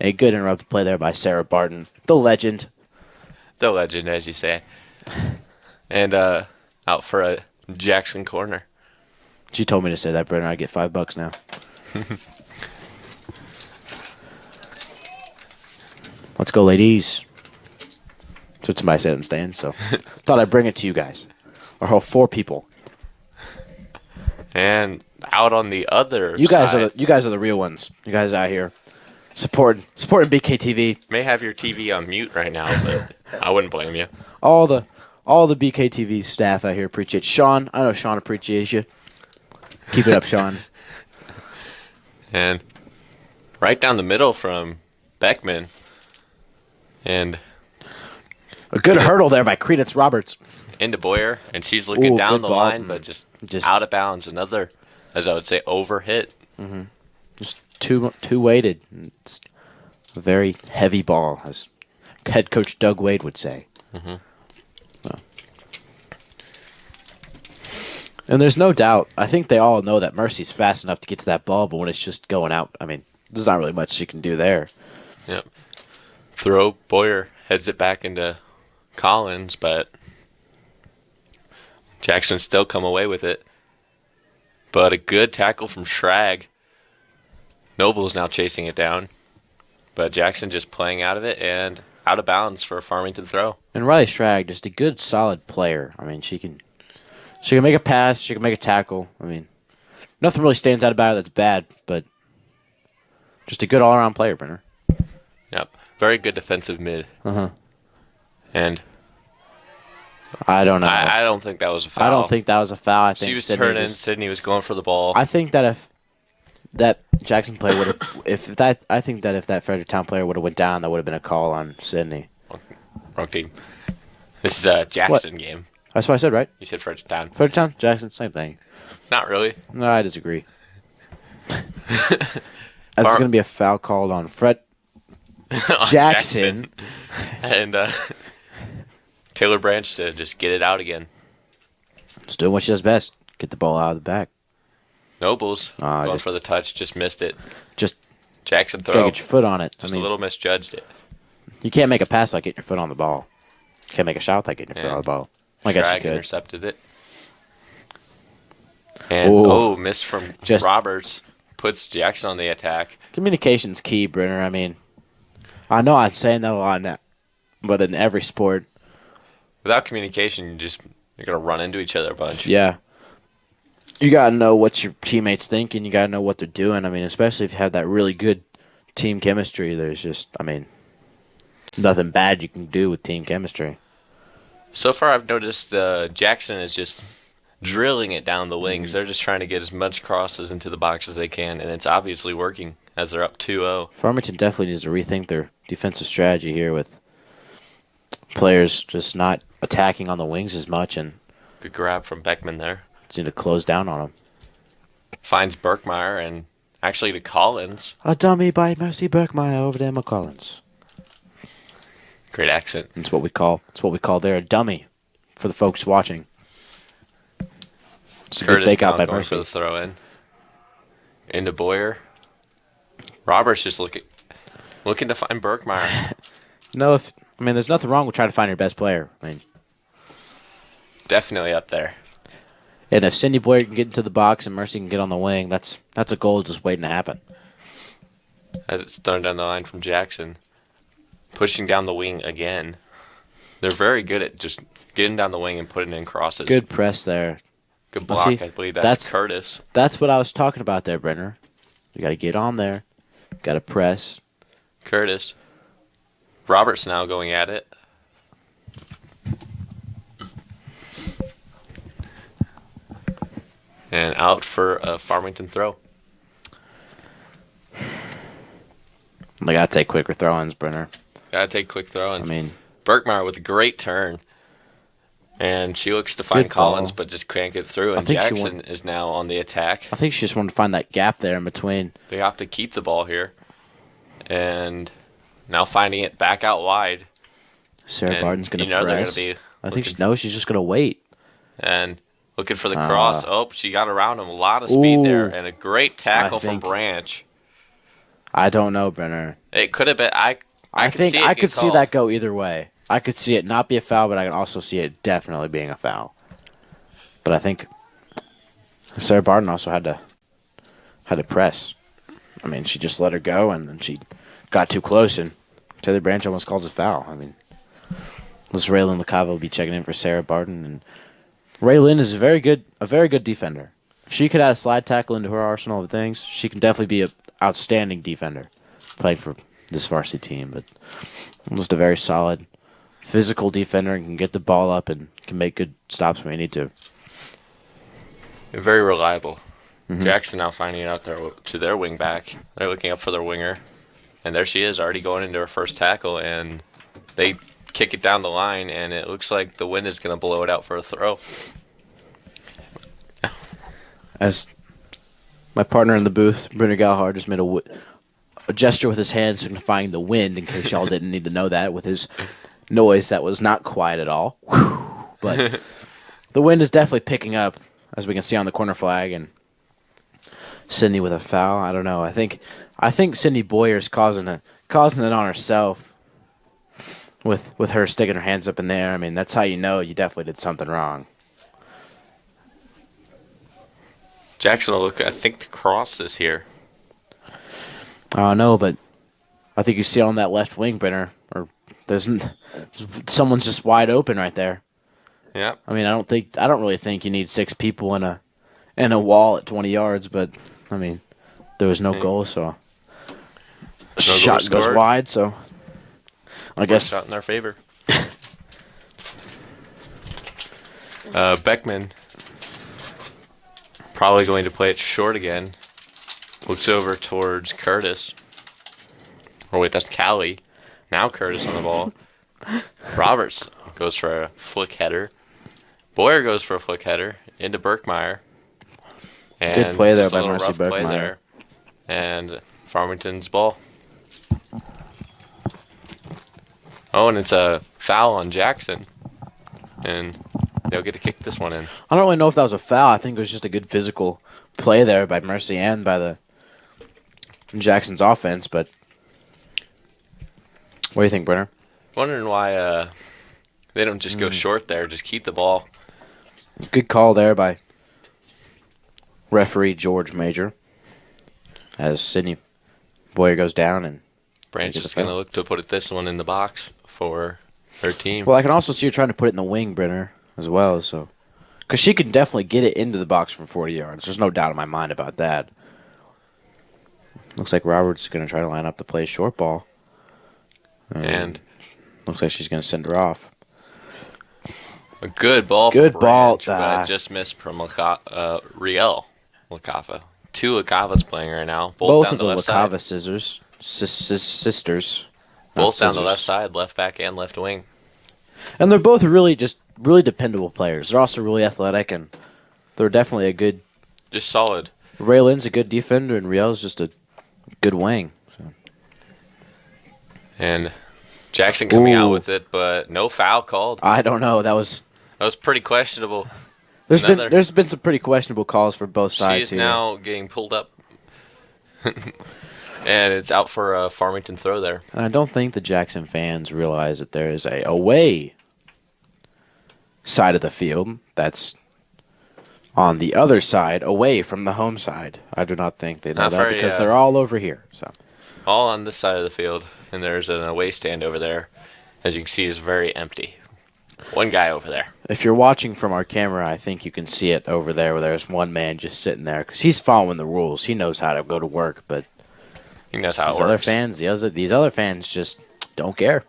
A good interrupted play there by Sarah Barton, the legend. The legend, as you say. And out for a Jackson corner. She told me to say that, Brenner. I get $5 now. Let's go, ladies. That's what somebody said in the stands, so thought I'd bring it to you guys. Our whole 4 people. And out on the other You guys side. you guys are the real ones. You guys out here supporting BKTV. May have your TV on mute right now, but I wouldn't blame you. All the BKTV staff out here appreciate Sean. I know Sean appreciates you. Keep it up, Sean. And right down the middle from Beckman. And A good hurdle there by Credence Roberts. into Boyer, and she's looking down good the ball. line, but just out of bounds. Another, as I would say, over hit. Just too weighted. It's a very heavy ball, as head coach Doug Wade would say. And there's no doubt. I think they all know that Mercy's fast enough to get to that ball, but when it's just going out, I mean, there's not really much she can do there. Yep. Throw, Boyer heads it back into Collins, but Jackson still come away with it. But a good tackle from Schrag. Noble's now chasing it down. But Jackson just playing out of it and out of bounds for a Farmington throw. And Riley Schrag, just a good, solid player. I mean, she can make a pass, she can make a tackle. I mean, nothing really stands out about her that's bad, but just a good all-around player, Brenner. Yep. Very good defensive mid. And I don't know. I don't think that was a foul. I don't think that was a foul. I think she was Sydney turning. Sydney was going for the ball. I think that if that Jackson player would have, I think that if that Fredericktown player would have went down, that would have been a call on Sydney. Wrong team. This is a Jackson game. That's what I said, right? You said Fredericktown. Fredericktown, Jackson, same thing. Not really. No, I disagree. As there's going to be a foul called on Fred On Jackson. And Taylor Branch to just get it out again. Just doing what she does best. Get the ball out of the back. Nobles going for the touch, just missed it. Just Jackson gotta throw. get your foot on it. Just a little misjudged it. You can't make a pass like getting your foot on the ball. You can't make a shot like getting your foot on the ball. I guess you Drag could. intercepted it. And miss from Just- Roberts puts Jackson on the attack. Communication's key, Brenner. I mean, I know I'm saying that a lot now, but in every sport, Without communication, you're gonna run into each other a bunch. yeah. You got to know what your teammates think, and you got to know what they're doing. I mean, especially if you have that really good team chemistry, there's just, I mean, nothing bad you can do with team chemistry. So far, I've noticed Jackson is just drilling it down the wings. They're just trying to get as much crosses into the box as they can, and it's obviously working as they're up 2-0. Farmington definitely needs to rethink their defensive strategy here with players just not attacking on the wings as much and Good grab from Beckman there. need to close down on them. Finds Berkmeyer and actually to Collins. A dummy by Mercy Berkmeyer over to Emma Collins. Great accent. That's what we call there a dummy for the folks watching. It's a good Curtis fake out now by going Mercy. for the throw in. Into Boyer. Roberts just looking to find Berkmeyer. No, there's nothing wrong with trying to find your best player. I mean, Definitely up there. and if Cindy Boyer can get into the box and Mercy can get on the wing, that's a goal just waiting to happen. As it's thrown down the line from Jackson. Pushing down the wing again. They're very good at just getting down the wing and putting in crosses. Good press there. Good block, See, I believe that's Curtis. That's what I was talking about there, Brenner. You got to get on there. Got to press. Curtis. Roberts now going at it. And out for a Farmington throw. They got to take quicker throw-ins, Brenner. Gotta take quick throw-ins. I mean, Berkmeyer with a great turn. And she looks to find Good ball. Collins, but just can't get through. I And think she Jackson is now on the attack. I think she just wanted to find that gap there in between. They have to keep the ball here. And now finding it back out wide. Sarah And Barton's going to they're press. gonna be I think looking- she's just going to wait. And looking for the cross. Oh, she got around him. A lot of speed there. And a great tackle from Branch. I don't know, Brenner. It could have been. I think see it I get could see called. that go either way. I could see it not be a foul, but I can also see it definitely being a foul. But I think Sarah Barton also had to press. I mean, she just let her go, and then she got too close, and Taylor Branch almost calls a foul. I mean, this Raylan LaCava will be checking in for Sarah Barton, and Raylan is a very good defender. If she could add a slide tackle into her arsenal of things, she can definitely be an outstanding defender playing for this varsity team. But just a very solid physical defender and can get the ball up and can make good stops when you need to. Very reliable. Jackson now finding it out there to their wing back. They're looking up for their winger. And there she is, already going into her first tackle. And they kick it down the line, and it looks like the wind is going to blow it out for a throw. As my partner in the booth, Brenner Galhard, just made a gesture with his hands signifying the wind, in case y'all didn't need to know that, with his noise that was not quiet at all. But the wind is definitely picking up, as we can see on the corner flag, and Sydney with a foul. I don't know. I think Sydney Boyer's causing it on herself with her sticking her hands up in there. I mean, that's how you know you definitely did something wrong. Jackson will look, I think, to cross this here. I don't know, but I think you see on that left wing, Brenner, or someone's just wide open right there. Yeah. I mean, I don't really think you need 6 people in a wall at 20 yards, but I mean, there was no goal, so shot goes wide, so I guess shot in their favor. Beckman probably going to play it short again. Looks over towards Curtis. Oh wait, that's Callie. Now Curtis on the ball. Roberts goes for a flick header. Boyer goes for a flick header into Berkmeyer. And good play there just a by little Marcy rough play Berkmeyer. there. And Farmington's ball. Oh, and it's a foul on Jackson. And they'll get to kick this one in. I don't really know if that was a foul. I think it was just a good physical play there by Mercy and by the Jackson's offense. But what do you think, Brenner? Wondering why they don't just go short there, just keep the ball. Good call there by referee George Major as Sydney Boyer goes down and Branch is going to look to put this one in the box for her team. Well, I can also see her trying to put it in the wing, Brenner, as well. So, because she can definitely get it into the box from 40 yards. There's no doubt in my mind about that. Looks like Roberts is going to try to line up the play short ball. And looks like she's going to send her off. A good ball Good for ball, Branch, but just missed from Riel LaCava. 2 LaCavas playing right now. Both down of the the left side. LaCava sisters. Both down the scissors. left side, left back and left wing. And they're both really dependable players. They're also really athletic, and they're definitely a good... Just solid. Raylan's a good defender, and Riel's just a good wing. So. And Jackson coming out with it, but no foul called. I don't know. That was pretty questionable. There's been some pretty questionable calls for both sides She is here. now getting pulled up. And it's out for a Farmington throw there. And I don't think the Jackson fans realize that there is a away side of the field that's on the other side, away from the home side. I do not think they know Not that very, because they're all over here. So All on this side of the field, and there's an away stand over there. As you can see, is very empty. One guy over there. if you're watching from our camera, I think you can see it over there where there's one man just sitting there because he's following the rules. He knows how to go to work, but He knows how it these works. other fans, these other fans just don't care.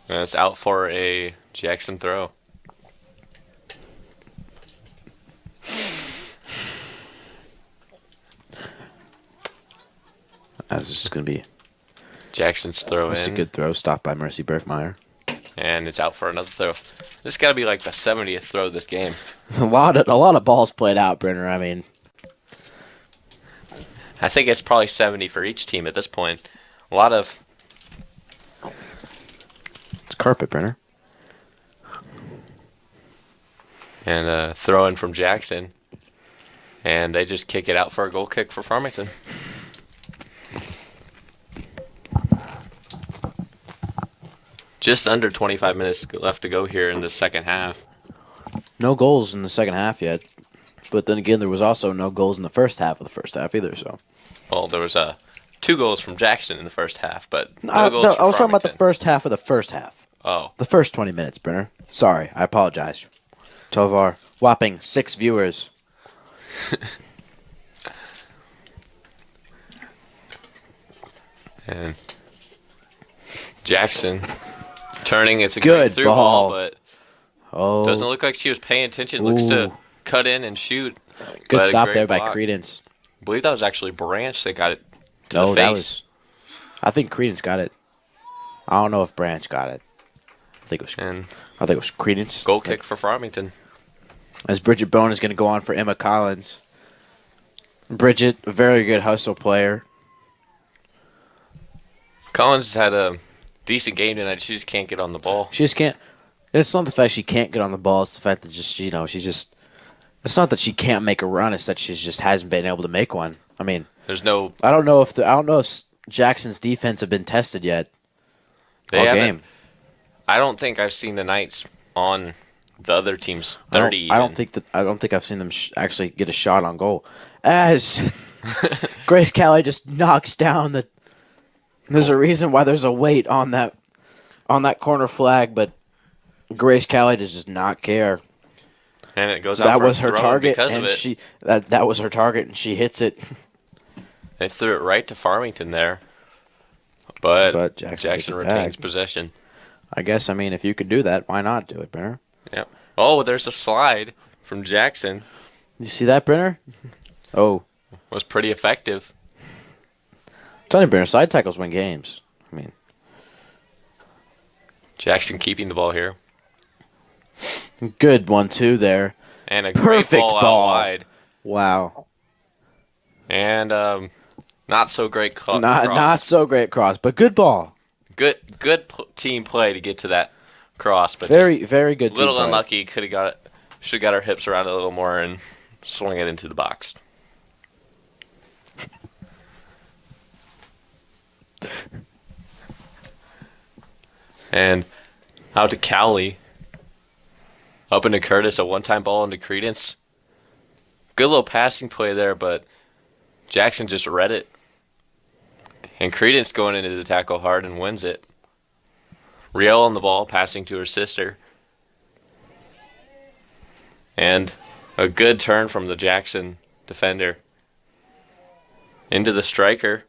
And it's out for a Jackson throw. That's just going to be Jackson's throw just a in. good throw. Stopped by Mercy Berkmeyer. And it's out for another throw. This got to be like the 70th throw of this game. A lot of balls played out, Brenner. I mean, I think it's probably 70 for each team at this point. A lot of... It's carpet, Brenner. And throw in from Jackson. And they just kick it out for a goal kick for Farmington. Just under 25 minutes left to go here in the second half. No goals in the second half yet. But then again, there was also no goals in the first half of the first half either. So, well, there was 2 goals from Jackson in the first half, but no goals I from was talking about the Farmington. first half of the first half. Oh. The first 20 minutes, Brenner. Sorry, I apologize. To our whopping 6 viewers. And Jackson turning. It's a Good great through ball. but Oh, doesn't look like she was paying attention. Looks to Ooh. cut in and shoot. good But a stop great there by block. Credence. I believe that was actually Branch that got it to No, the that face. was. I think Credence got it. I don't know if Branch got it. I think it was Credence. Goal kick for Farmington. As Bridget Bone is going to go on for Emma Collins. Bridget, a very good hustle player. Collins had a decent game tonight. She just can't get on the ball. She just can't. It's not the fact she can't get on the ball. It's the fact that she's just. It's not that she can't make a run. It's that she just hasn't been able to make one. I mean, There's no. I don't know if Jackson's defense have been tested yet. They all haven't. game. I don't think I've seen the Knights on the other team's 30. I don't think I've seen them actually get a shot on goal. As Grace Kelly just knocks down the. There's a reason why there's a weight on that corner flag, but Grace Kelly does just not care. And it goes out That for a was her throw target, because of and it. that was her target, and she hits it. They threw it right to Farmington there. But Jackson gets it retains back. possession. I guess, I mean, if you could do that, why not do it, Brenner? Yep. Oh, there's a slide from Jackson. You see that, Brenner? Oh. Was pretty effective. Tell you, Brenner, side tackles win games. I mean, Jackson keeping the ball here. good 1-2 there. And a Perfect great ball, ball. out wide. Wow. And not so great cross. Not so great cross, but good ball. Good team play to get to that cross, but Very just good team little play. unlucky. Could have got it. Should have got our hips around it a little more and swung it into the box. And out to Cowley. Up into Curtis, a one-time ball into Credence. Good little passing play there, but Jackson just read it. And Credence going into the tackle hard and wins it. Riel on the ball, passing to her sister. And a good turn from the Jackson defender. Into the striker.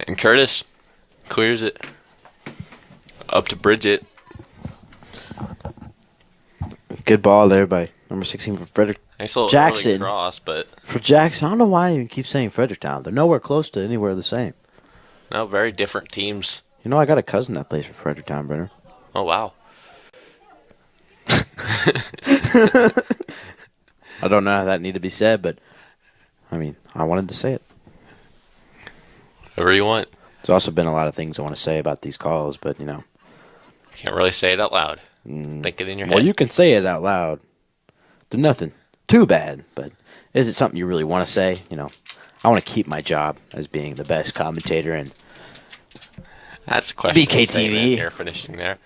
And Curtis clears it. Up to Bridget. Good ball there by number 16 for Frederick. Nice little Jackson. early cross, but For Jackson, I don't know why I even keep saying Fredericktown. They're nowhere close to anywhere the same. no, very different teams. You know, I got a cousin that plays for Fredericktown, Brenner. Oh, wow. I don't know how that need to be said, but I mean, I wanted to say it. Whatever you want. There's also been a lot of things I want to say about these calls, but you know. Can't really say it out loud. Think it in your head. Well, you can say it out loud. They're nothing too bad, but is it something you really want to say? You know, I want to keep my job as being the best commentator, and That's a question. BKTV. Here, finishing there.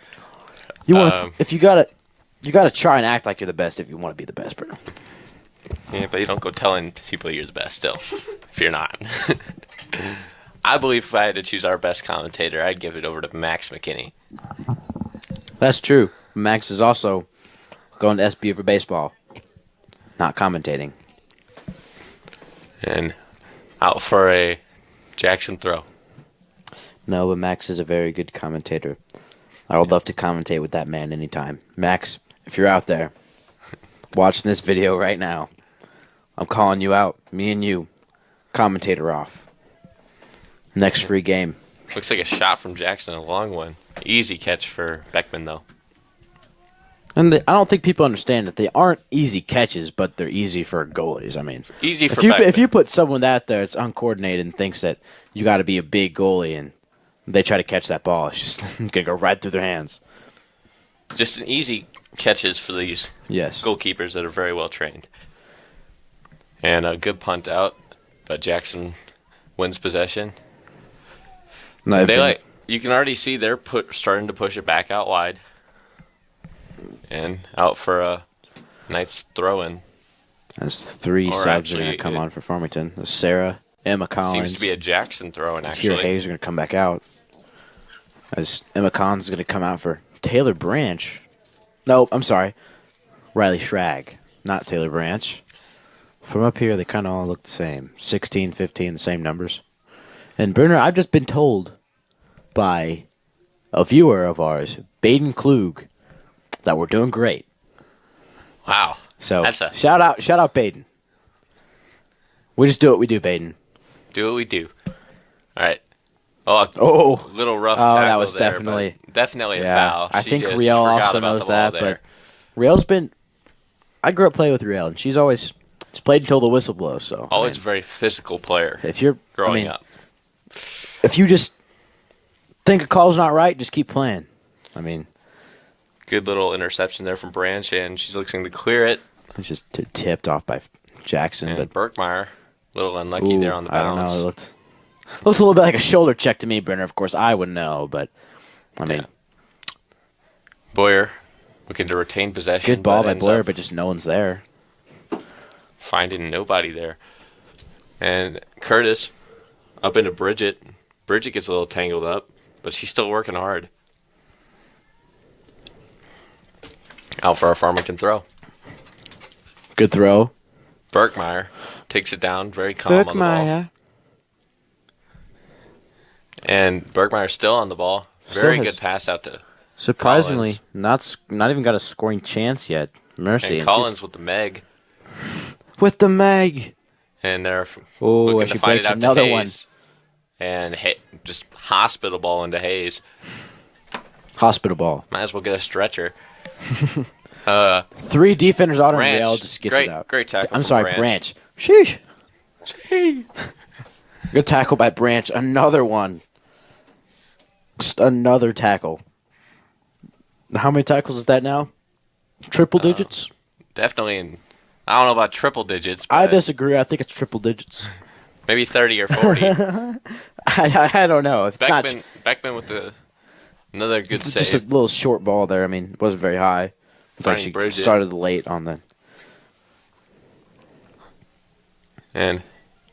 you want if you gotta try and act like you're the best if you want to be the best, Bruno. Yeah, but you don't go telling people you're the best still, if you're not. I believe if I had to choose our best commentator, I'd give it over to Max McKinney. That's true. Max is also going to SBU for baseball, not commentating. And out for a Jackson throw. No, but Max is a very good commentator. I would love to commentate with that man anytime. Max, if you're out there watching this video right now, I'm calling you out. Me and you, commentator off. Next free game. Looks like a shot from Jackson, a long one. Easy catch for Beckman, though. And I don't think people understand that they aren't easy catches, but they're easy for goalies. I mean, Easy for if Beckman. you put someone out there that's uncoordinated and thinks that you got to be a big goalie and they try to catch that ball, it's just gonna go right through their hands. Just an easy catches for these Yes. goalkeepers that are very well trained. And a good punt out, but Jackson wins possession. No, You can already see they're starting to push it back out wide. And out for a Knights throw-in. There's 3 Or subs are actually, going to come on for Farmington. There's Sarah, Emma Collins. Seems to be a Jackson throw-in, Kira actually. Hayes are going to come back out. As Emma Collins is going to come out for Taylor Branch. No, I'm sorry. Riley Schrag, not Taylor Branch. From up here, they kind of all look the same. 16, 15, the same numbers. And Brenner, I've just been told by a viewer of ours, Baden Klug, that we're doing great. Wow. So That's a shout out Baden. We just do what we do, Baden. do what we do. All right. Oh, Oh, little rough Oh, tackle that was there, definitely- but definitely a yeah. foul. I She think just Riel forgot also about knows the ball that, there. but Riel's been. I grew up playing with Riel, and she's always played until the whistle blows. So Always I a very physical player mean, if you're growing up. if you just think a call's not right, just keep playing. I mean, Good little interception there from Branch, and she's looking to clear it. it's just tipped off by Jackson, And but Berkmeyer, a little unlucky ooh, there on the I don't bounce. know. It looked a little bit like a shoulder check to me, Brenner. Of course, I would know, but I mean, Yeah. Boyer looking to retain possession. good ball but by ends Blair, up but just no one's there. finding nobody there. And Curtis up into Bridget. Bridget gets a little tangled up, but she's still working hard. Out for a Farmington throw. Good throw. Berkmeyer takes it down, very calm on the ball. And Berkmeyer's still on the ball. Still Very has- good pass out to Surprisingly, not even got a scoring chance yet. Mercy. and and she's- Collins with the Meg. with the Meg. And they're Oh, looking and to she find breaks it out another to one. Hayes. And just hospital ball into Hayes. Hospital ball. Might as well get a stretcher. 3 defenders on her, and Branch. Real just gets Great- it out. great tackle I'm from sorry, Branch. Sheesh. Good tackle by Branch. Another one. Just another tackle. How many tackles is that now? Triple digits? Definitely, I don't know about triple digits, but I disagree. I think it's triple digits. maybe 30 or 40. I don't know. If it's not Beckman with another good just a save. little short ball there. I mean, it wasn't very high. I thought Finding she Bridget. started late on the. And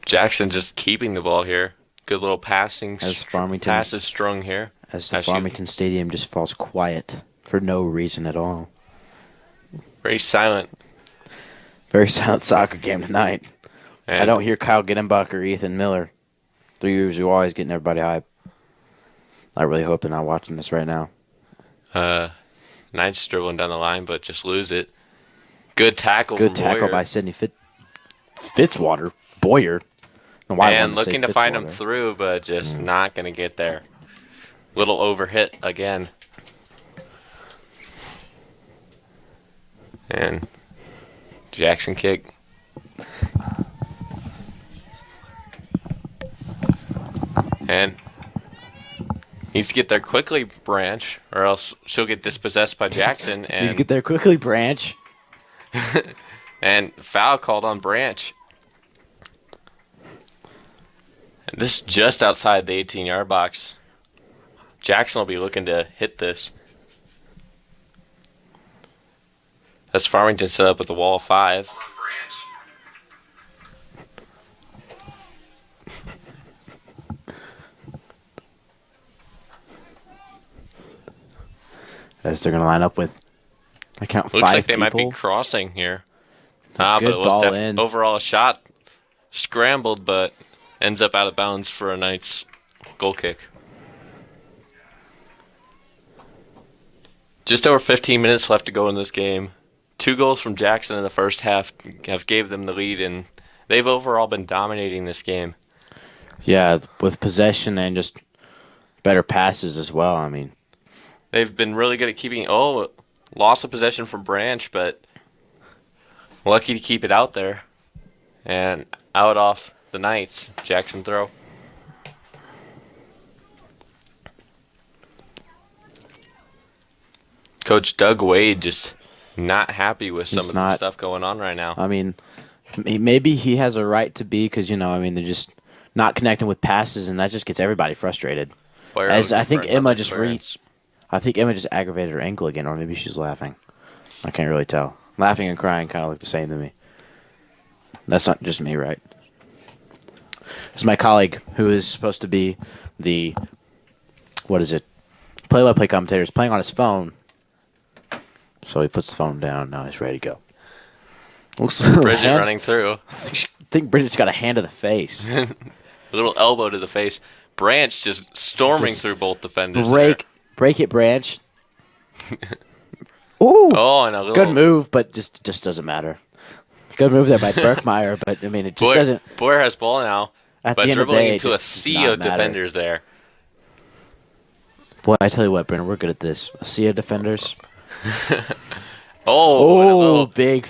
Jackson just keeping the ball here. Good little passing. As Farmington- passes strung here. As the As she- Farmington Stadium just falls quiet for no reason at all. Very silent. Very silent soccer game tonight. And I don't hear Kyle Gittenbach or Ethan Miller. They're usually always getting everybody hype. I really hope they're not watching this right now. Knights dribbling down the line, but just lose it. Good tackle. Good from tackle Boyer. by Sydney Fitzwater. Boyer. Don't know why I And wanted to say looking to find him Fitzwater. through, but just not going to get there. Little overhit again. And Jackson kick. And needs to get there quickly, Branch, or else she'll get dispossessed by Jackson. You And get there quickly, Branch. and foul called on Branch. And this is just outside the 18-yard box. Jackson will be looking to hit this. As Farmington set up with the wall of 5. As they're going to line up with, I count Looks 5 like they might be people. crossing here. But Good it was ball in. overall a shot. Scrambled, but ends up out of bounds for a Knights goal kick. Just over 15 minutes left to go in this game. 2 goals from Jackson in the first half have gave them the lead, and they've overall been dominating this game. Yeah, with possession and just better passes as well. I mean, They've been really good at keeping. Oh, loss of possession from Branch, but lucky to keep it out there. And out off the Knights. Jackson throw. Coach Doug Wade just not happy with some of the stuff going on right now. I mean, maybe he has a right to be because, they're just not connecting with passes, and that just gets everybody frustrated. I think Emma just aggravated her ankle again, or maybe she's laughing. I can't really tell. Laughing and crying kind of look the same to me. That's not just me, right? It's my colleague who is supposed to be the play-by-play commentator is playing on his phone. So he puts the phone down. Now he's ready to go. Bridget running through. I think Bridget's got a hand to the face. A little elbow to the face. Branch just storming through both defenders. Break it, Branch. Ooh. Oh, and a little good move, but just doesn't matter. Good move there by Berkmeyer, but I mean it just doesn't. Boyer has ball now, but dribbling into a sea of defenders there. Boy, I tell you what, Brennan, we're good at this. A sea of defenders. Big foul.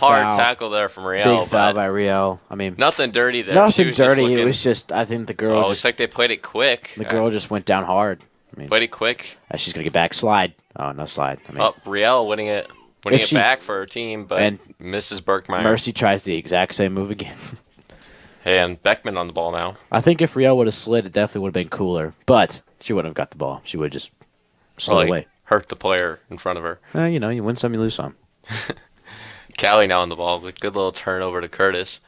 Hard tackle there from Riel. Big foul by Riel. I mean, nothing dirty there. Nothing dirty. It was just, I think the girl. Looks like they played it quick. The girl just went down hard. I mean, played it quick. She's gonna get back. Slide. Oh, no slide. I mean, Riel winning it back for her team, but Mrs. Berkmeyer. Mercy tries the exact same move again. And Beckman on the ball now. I think if Riel would have slid, it definitely would have been cooler. But she wouldn't have got the ball. She would have just slid away. Hurt the player in front of her. You win some, you lose some. Callie now on the ball. Good little turnover to Curtis.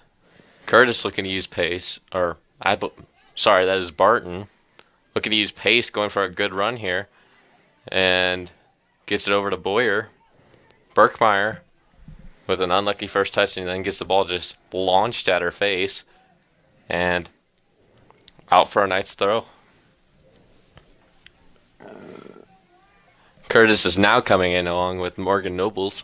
Curtis looking to use pace. Sorry, that is Barton. Looking to use pace, going for a good run here. And gets it over to Boyer. Berkmeyer with an unlucky first touch and then gets the ball just launched at her face. And out for a Knight's throw. Curtis is now coming in along with Morgan Nobles.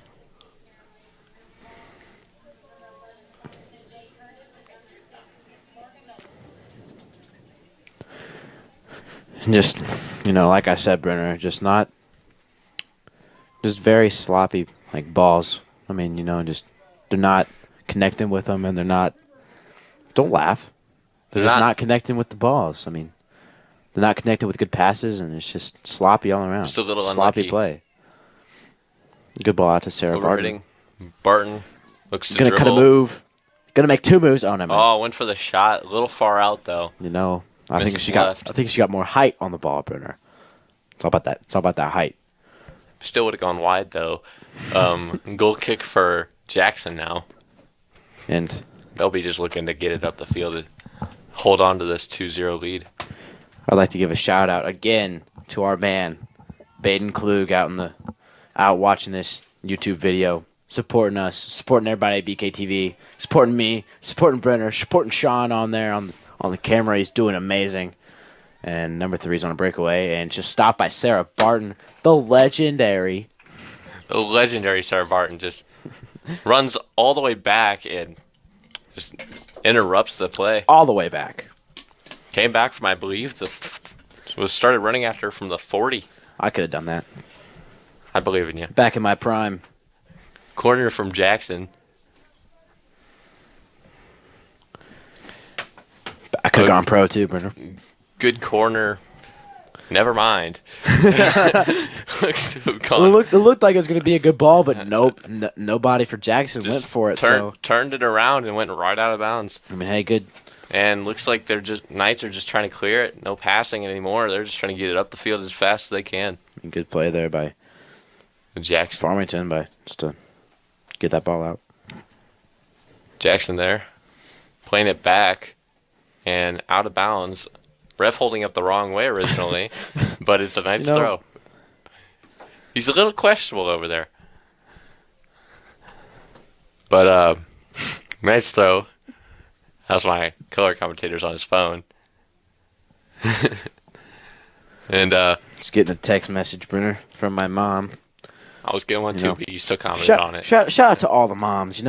Just, like I said, Brenner, just very sloppy, balls. I mean, just they're not connecting with them, and don't laugh. They're just not connecting with the balls. I mean, they're not connected with good passes, and it's just sloppy all around. Just a little sloppy unlucky play. Good ball out to Sarah Barton. Barton looks to gonna dribble. cut a move. Gonna make two moves. Oh no! Oh, went for the shot. A little far out though. I think she got more height on the ball, Brenner. It's all about that. It's all about that height. Still would have gone wide though. Goal kick for Jackson now. And they'll be just looking to get it up the field to hold on to this 2-0 lead. I'd like to give a shout out again to our man, Baden Klug, out watching this YouTube video, supporting us, supporting everybody at BKTV, supporting me, supporting Brenner, supporting Sean on there on the camera. He's doing amazing. And number 3's on a breakaway, and just stopped by Sarah Barton, the legendary Sarah Barton just runs all the way back and just interrupts the play. All the way back. Came back from, I believe, started running after her from the 40. I could have done that. I believe in you. Back in my prime. Corner from Jackson. I could have gone pro too, Brenner. Good corner. Never mind. It looked like it was going to be a good ball, but nope. Nobody for Jackson went for it. Turned it around and went right out of bounds. I mean, hey, good. And looks like Knights are just trying to clear it. No passing anymore. They're just trying to get it up the field as fast as they can. Good play there by Jackson. Farmington just to get that ball out. Jackson there. Playing it back and out of bounds. Ref holding up the wrong way originally, but it's a Knight's throw. He's a little questionable over there. But Knight's throw. How's my color commentator's on his phone? And just getting a text message, Brenner, from my mom. I was getting one too, but you still commented on it. Shout out to all the moms,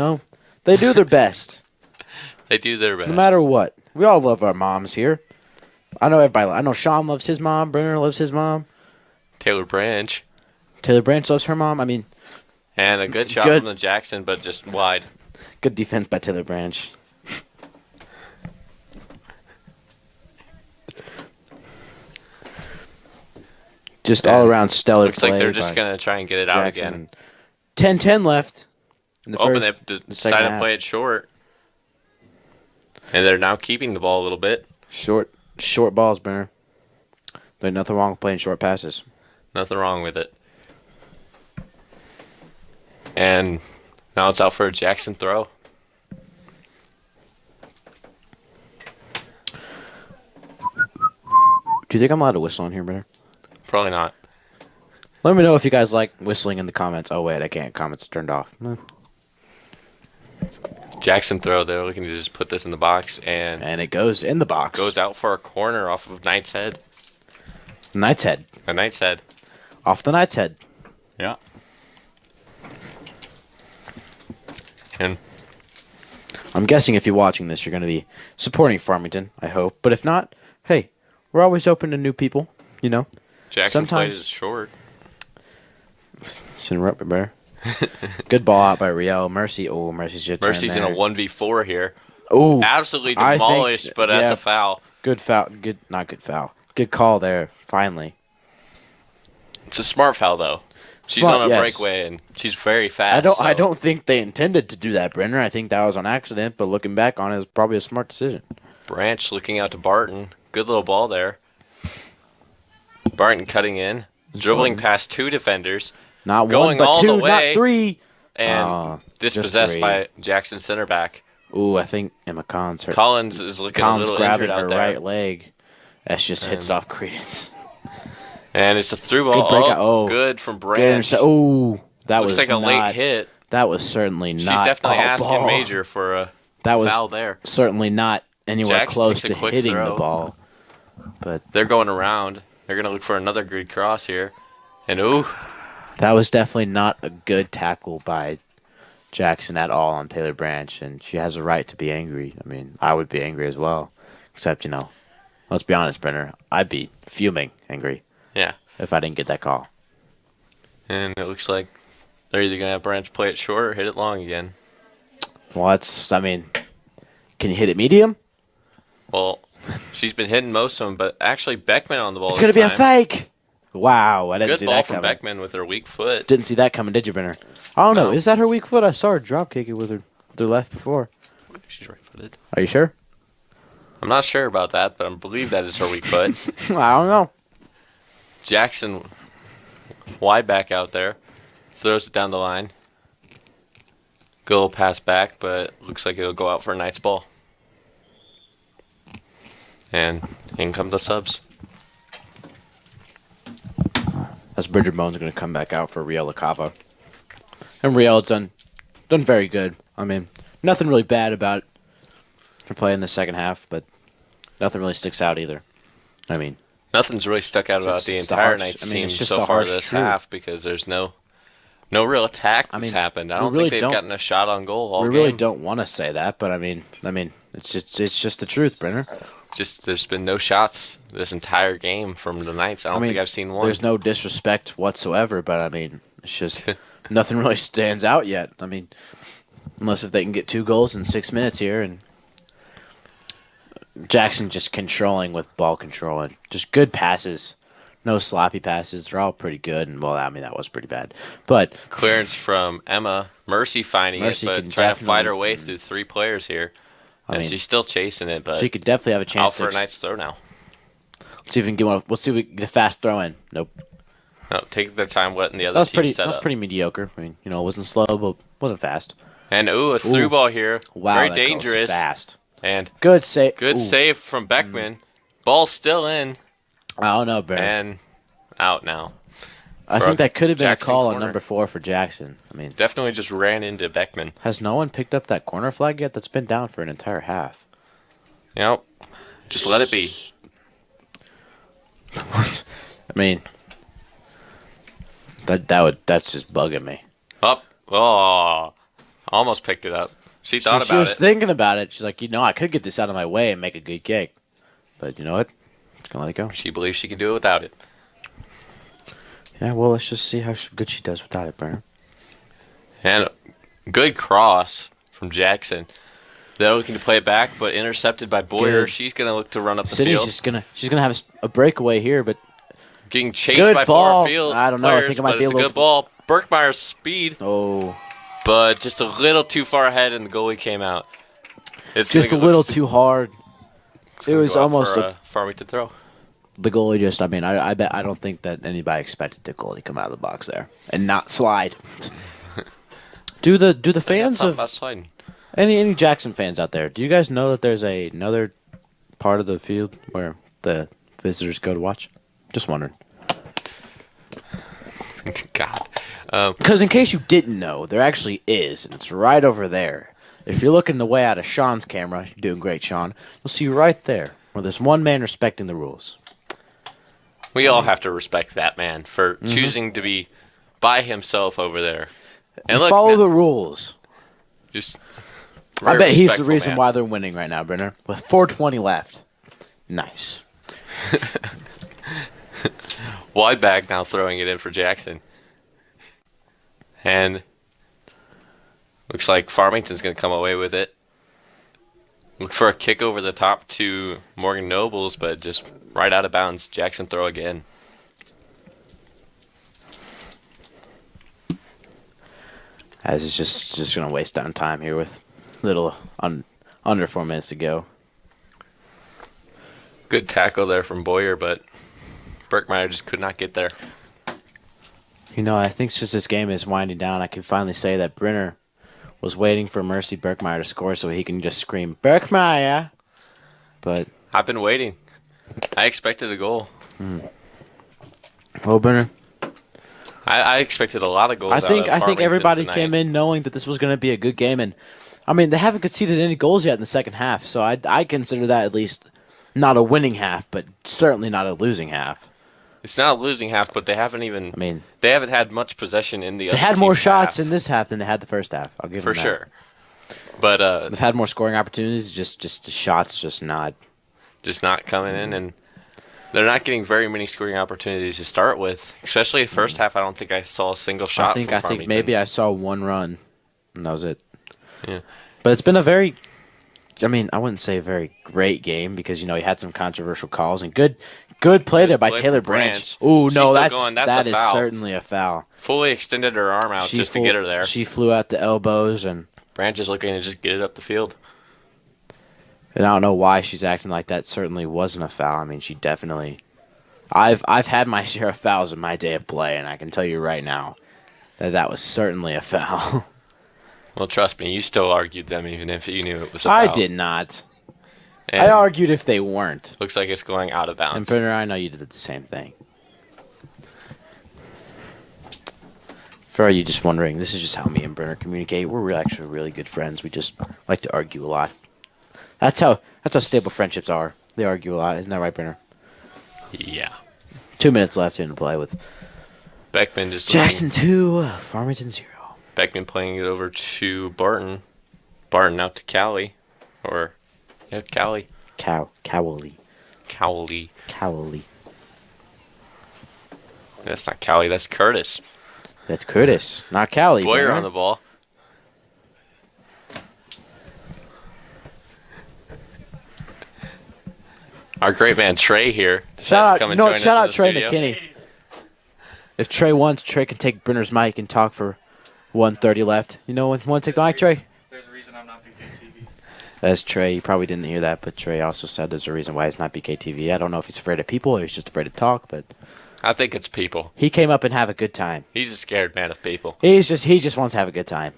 They do their best. They do their best. No matter what. We all love our moms here. I know everybody. I know Sean loves his mom. Brenner loves his mom. Taylor Branch. Taylor Branch loves her mom. I mean, And a good shot Good. from the Jackson, but just wide. good defense by Taylor Branch. Just all around stellar Looks play like they're just by going to try and get it out again. Jackson. 10-10 left in the Oh, but first. they the second decided to half. play it short. And they're now keeping the ball a little bit. Short balls, Burner. There's nothing wrong with playing short passes. Nothing wrong with it. And now it's out for a Jackson throw. Do you think I'm allowed to whistle on here, Burner? Probably not. Let me know if you guys like whistling in the comments. Oh, wait, I can't. Comments turned off. Jackson throw. They're looking to just put this in the box and And it goes in the box. goes out for a corner off of Knight's head. Knight's head. A Knight's head. Off the Knight's head. Yeah. And I'm guessing if you're watching this, you're going to be supporting Farmington, I hope. But if not, hey, we're always open to new people, you know. Jackson played Sometimes- it short. Just interrupt me, Bear. Good ball out by Riel. Mercy. Oh, Mercy's just Mercy's in a 1v4 here. Oh, Absolutely I think- demolished, but that's yeah. a foul. good foul. Not good foul. Good call there, finally. It's a smart foul, though. She's Smart, on a yes. breakaway, and she's very fast. I so- don't think they intended to do that, Brenner. I think that was on accident, but looking back on it, it was probably a smart decision. Branch looking out to Barton. Good little ball there. Barton cutting in. Dribbling past two defenders. Not Going one, but all two, the way. not three. And just dispossessed three. by Jackson center back. Ooh, I think Emma Collins hurt. Collins is looking a Collins little grabbing injured her out there. right leg. That's just hits it off Credence. And it's a through ball. Good breakout. Oh, Oh. good from Good Branch. interce- Oh, that Looks was like a not, late hit. That was certainly not. She's definitely a asking ball. Major for a That was foul there. certainly not anywhere Jackson close takes a to quick hitting the throw. ball. But They're going around. They're going to look for another good cross here. And ooh, that was definitely not a good tackle by Jackson at all on Taylor Branch, and she has a right to be angry. I mean, I would be angry as well. Except, let's be honest, Brenner, I'd be fuming angry yeah. if I didn't get that call. And it looks like they're either going to have Branch play it short or hit it long again. Well, can you hit it medium? Well, she's been hitting most of them, but actually Beckman on the ball. It's going to this be a time. fake. Wow, I didn't Good see ball that from coming. Beckman with her weak foot. Didn't see that coming, did you, Brenner? I don't know. No. Is that her weak foot? I saw her drop kick it with her left before. She's right-footed. Are you sure? I'm not sure about that, but I believe that is her weak foot. I don't know. Jackson, wide back out there, throws it down the line. Good little pass back, but looks like it'll go out for a Knight's ball. And in come the subs. As Bridger Bones going to come back out for Riel Lacava. And Riel's done very good. I mean, nothing really bad about her play in the second half, but nothing really sticks out either. I mean, Nothing's really stuck out about the It's the entire harsh- Knights I mean, team it's just so the far harsh this truth. half because there's no real attack that's happened. I we don't really think they've don't- gotten a shot on goal all we game. really don't want to say that, but I mean, it's just the truth, Brenner. Just there's been no shots this entire game from the Knights. I don't think I've seen one. There's no disrespect whatsoever, but I mean, it's just nothing really stands out yet. I mean, unless if they can get 2 goals in 6 minutes here, and Jackson just controlling with ball control and just good passes, no sloppy passes. They're all pretty good, and well, I mean that was pretty bad, but Clearance from Emma. Mercy finding Mercy it, but can trying to fight her definitely- way through 3 players here. I And mean, she's still chasing it, but she could definitely have a out chance for a to. Knight's throw now. Let's see if we can get one. Let's see if we can get a fast throw in. Nope. No, take their time letting the That other was team pretty. set That was up. pretty mediocre. I mean, it wasn't slow, but wasn't fast. And a through Ooh. ball here. Wow, Very that goes dangerous. fast. And Good save. good Ooh. save from Beckman. Ball still in I don't know, Barry. and out now. I for think that could have been Jackson a call on corner. number 4 for Jackson. I mean, Definitely just ran into Beckman. has no one picked up that corner flag yet? That's been down for an entire half. Yep. Just let it be. I mean, that's just bugging me. Up. Oh, almost picked it up. She thought She about was it. thinking about it. She's like, I could get this out of my way and make a good kick, but you know what? Just gonna let it go. She believes she can do it without it. Yeah, well, let's just see how good she does without it, Burner. And good cross from Jackson. They're looking to play it back, but intercepted by Boyer. Good. She's going to look to run up the City's field. she's gonna have a breakaway here, but Getting chased good by ball. four field I don't know. players, I think it might but be it's a a little good ball. Berkmeyer's speed, oh, but just a little too far ahead, and the goalie came out. just a little too hard. It was almost a Farmington throw. the goalie. Just, I mean, I bet I don't think that anybody expected the goalie to come out of the box there and not slide. Do the fans of sliding. any Jackson fans out there? Do you guys know that there's another part of the field where the visitors go to watch? Just wondering. God. Because in case you didn't know, there actually is, and it's right over there. If you're looking the way out of Sean's camera, you're doing great, Sean. You'll see right there where there's one man respecting the rules. We all have to respect that man for choosing to be by himself over there. And look, follow the rules. Just I bet he's the reason man. why they're winning right now, Brenner. With 4:20 left. Nice. Wide bag now throwing it in for Jackson. And looks like Farmington's going to come away with it. Look for a kick over the top to Morgan Nobles, but just right out of bounds. Jackson throw again. As it's just going to waste down time here with little under 4 minutes to go. Good tackle there from Boyer, but Berkmeyer just could not get there. You know, I think just this game is winding down. I can finally say that Brenner was waiting for Mercy Berkmeyer to score so he can just scream, Berkmeyer! But I've been waiting. I expected a goal. Well, Brenner, I expected a lot of goals. I think Farmington everybody tonight. came in knowing that this was going to be a good game, and I mean they haven't conceded any goals yet in the second half, so I consider that at least not a winning half, but certainly not a losing half. It's not a losing half, but they haven't even. I mean, they haven't had much possession in the. They had more shots in this half than they had the first half. I'll give them for that. sure. But they've had more scoring opportunities. Just the shots, just not coming in, and they're not getting very many scoring opportunities to start with. Especially the first half, I don't think I saw a single shot. I think Farmington. maybe I saw one run, and that was it. Yeah. But it's been a very, I mean, I wouldn't say a very great game because you had some controversial calls and good play there by play Taylor from Branch. Branch. Ooh, She's no, still that's going. That's that a is foul. certainly a foul. Fully extended her arm out just to get her there. She flew out the elbows, and Branch is looking to just get it up the field. I don't know why she's acting like that. Certainly wasn't a foul. I mean, she definitely. I've had my share of fouls in my day of play, and I can tell you right now that was certainly a foul. Well, trust me, you still argued them even if you knew it was a foul. I did not. And I argued if they weren't. looks like it's going out of bounds. And Brenner, I know you did the same thing. For you just wondering, this is just how me and Brenner communicate. We're actually really good friends. We just like to argue a lot. That's how stable friendships are. They argue a lot. Isn't that right, Brenner? Yeah. 2 minutes left into play with Beckman just Jackson 2, Farmington 0. Beckman playing it over to Barton. Barton out to Cowley. Cowley. Cowley. Cowley. That's not Cowley, that's Curtis. That's Curtis, not Cowley. Boyer Brenner. on the ball. Our great man Trey here. Shout Come out, and join us shout in out the Trey studio. McKinney. If Trey wants, Trey can take Brenner's mic and talk for 1:30 left. You know, want to take the mic, Trey? There's a reason I'm not BKTV. That's Trey. You probably didn't hear that, but Trey also said there's a reason why he's not BKTV. I don't know if he's afraid of people or he's just afraid to talk, but I think it's people. he came up and have a good time. He's a scared man of people. He just wants to have a good time.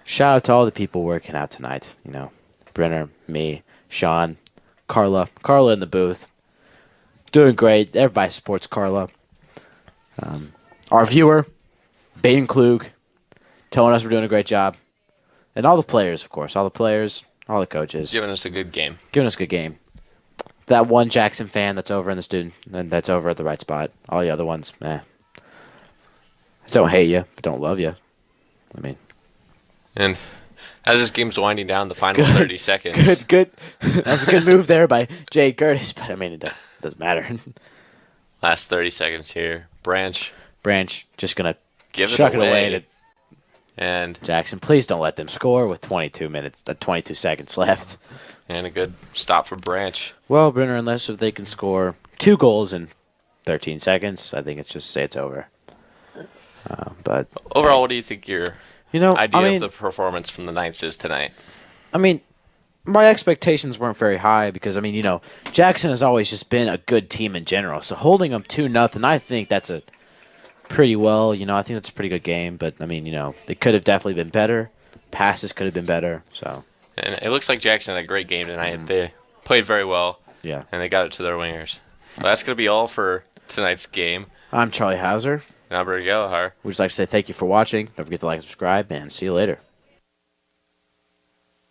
Shout out to all the people working out tonight. Brenner, me, Sean, Carla in the booth, doing great. Everybody supports Carla. Our viewer, Baden Klug, telling us we're doing a great job, and all the players, of course, all the coaches, Giving us a good game. giving us a good game. That one Jackson fan that's over in the student, and that's over at the right spot. All the other ones, don't hate you, but don't love you. I mean, And as this game's winding down, the final 30 seconds. good. That's a good move there by Jade Curtis, but I mean, it doesn't matter. Last 30 seconds here. Branch, Branch just going to give chuck it it away away. to And Jackson. Please don't let them score with 22 seconds left. a good stop for Branch. Well, Brenner, unless if they can score 2 goals in 13 seconds, I think it's just say it's over. But Overall, what do you think your idea I mean, of the performance from the Knights is tonight? I mean, my expectations weren't very high because Jackson has always just been a good team in general. So holding them 2-0, I think that's a pretty well. I think that's a pretty good game. But they could have definitely been better. Passes could have been better. So And it looks like Jackson had a great game tonight. They played very well. Yeah. And they got it to their wingers. Well, that's going to be all for tonight's game. I'm Charlie Hauser. And I'm Brady Gallagher. We'd just like to say thank you for watching. Don't forget to like and subscribe, and see you later.